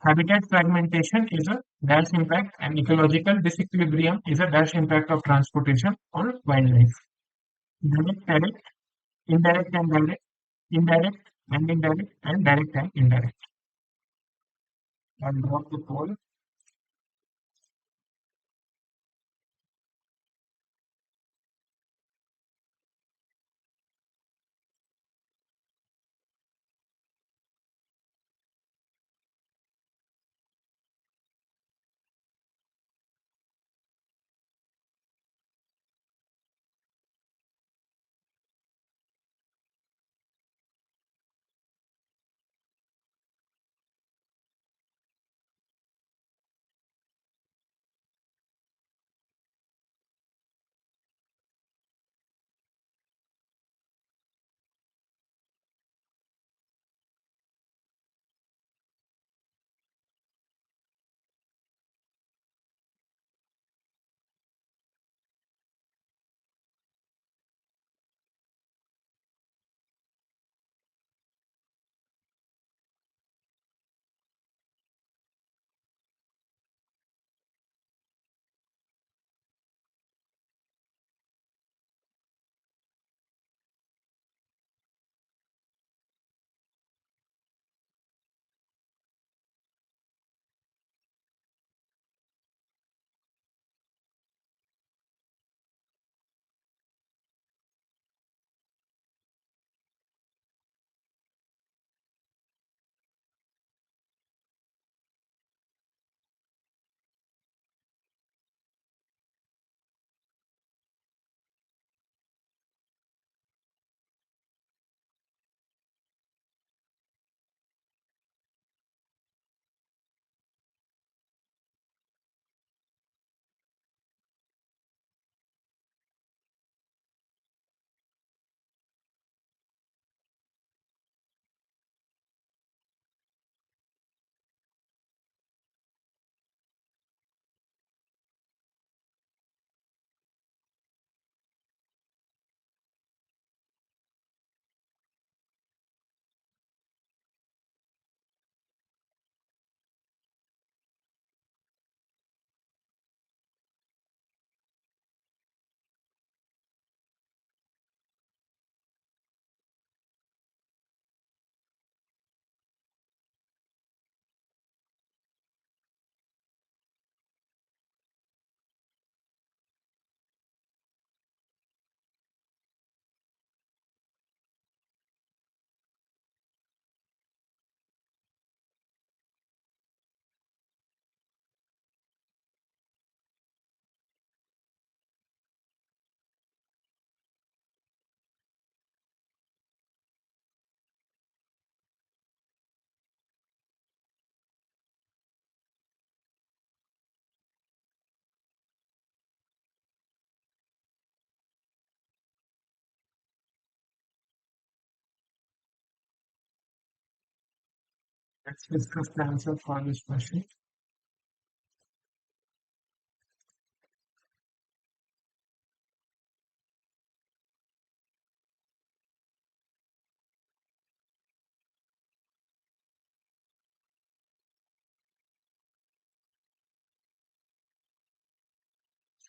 Habitat fragmentation is a dash impact and ecological disequilibrium is a dash impact of transportation on wildlife. Direct, direct, indirect and direct, indirect and indirect, and direct and indirect. I'll drop the poll. Let's discuss the answer for this question.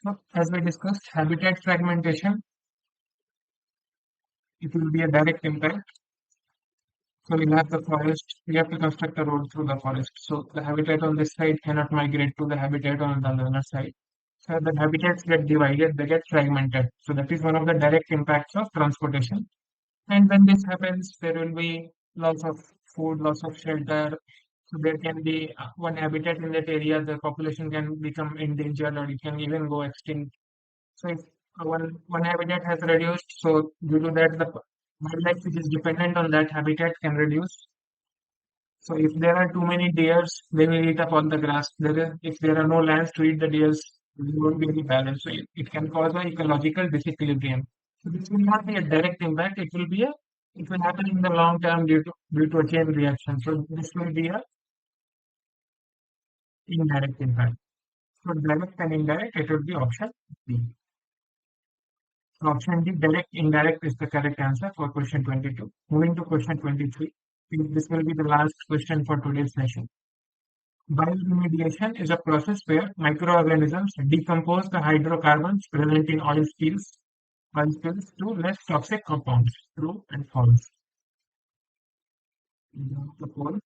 So, as we discussed, habitat fragmentation, it will be a direct impact. So we'll have the forest, we have to construct a road through the forest. So the habitat on this side cannot migrate to the habitat on the other side. So the habitats get divided, they get fragmented. So that is one of the direct impacts of transportation. And when this happens, there will be loss of food, loss of shelter. So there can be one habitat in that area, the population can become endangered or it can even go extinct. So if one habitat has reduced, so due to that, the wildlife which is dependent on that habitat can reduce. So if there are too many deers, they will eat up all the grass. If there are no lands to eat the deers, there won't be any balance. So it can cause an ecological disequilibrium. So this will not be a direct impact. It will happen in the long term due to a chain reaction. So this will be a indirect impact. So direct and indirect, it would be option B. So option D, direct, indirect is the correct answer for question 22. Moving to question 23. This will be the last question for today's session. Bioremediation is a process where microorganisms decompose the hydrocarbons present in oil spills to less toxic compounds. True and false. The poll.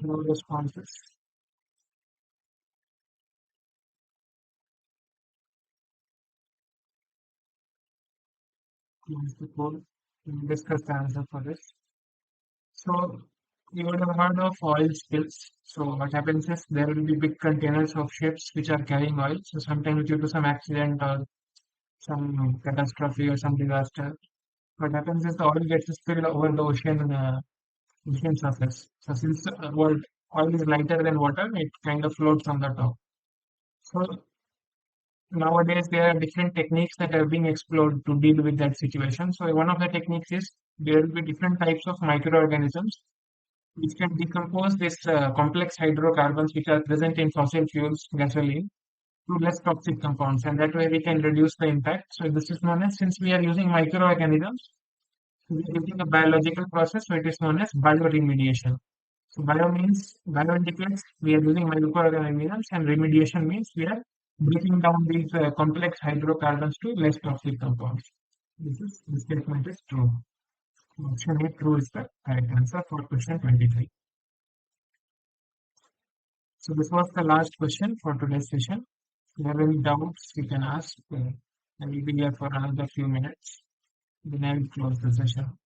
No responses. Close the poll. We'll discuss the answer for this. So you would have heard of oil spills. So what happens is there will be big containers of ships which are carrying oil. So sometimes due to some accident or some catastrophe or some disaster, what happens is the oil gets spilled over the ocean surface. So since oil is lighter than water, it kind of floats on the top. So nowadays there are different techniques that are being explored to deal with that situation. So one of the techniques is there will be different types of microorganisms which can decompose this complex hydrocarbons which are present in fossil fuels, gasoline, to less toxic compounds, and that way we can reduce the impact. So this is known as, since we are using microorganisms, we are using a biological process, so it is known as bioremediation. So bio indicates we are using microorganisms, and remediation means we are breaking down these complex hydrocarbons to less toxic compounds. This statement is true. Option A, true, is the correct answer for question 23. So this was the last question for today's session. If you have any doubts, you can ask. I will be here for another few minutes. Then I will close the session.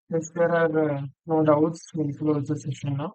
If there are no doubts, we'll close the session now.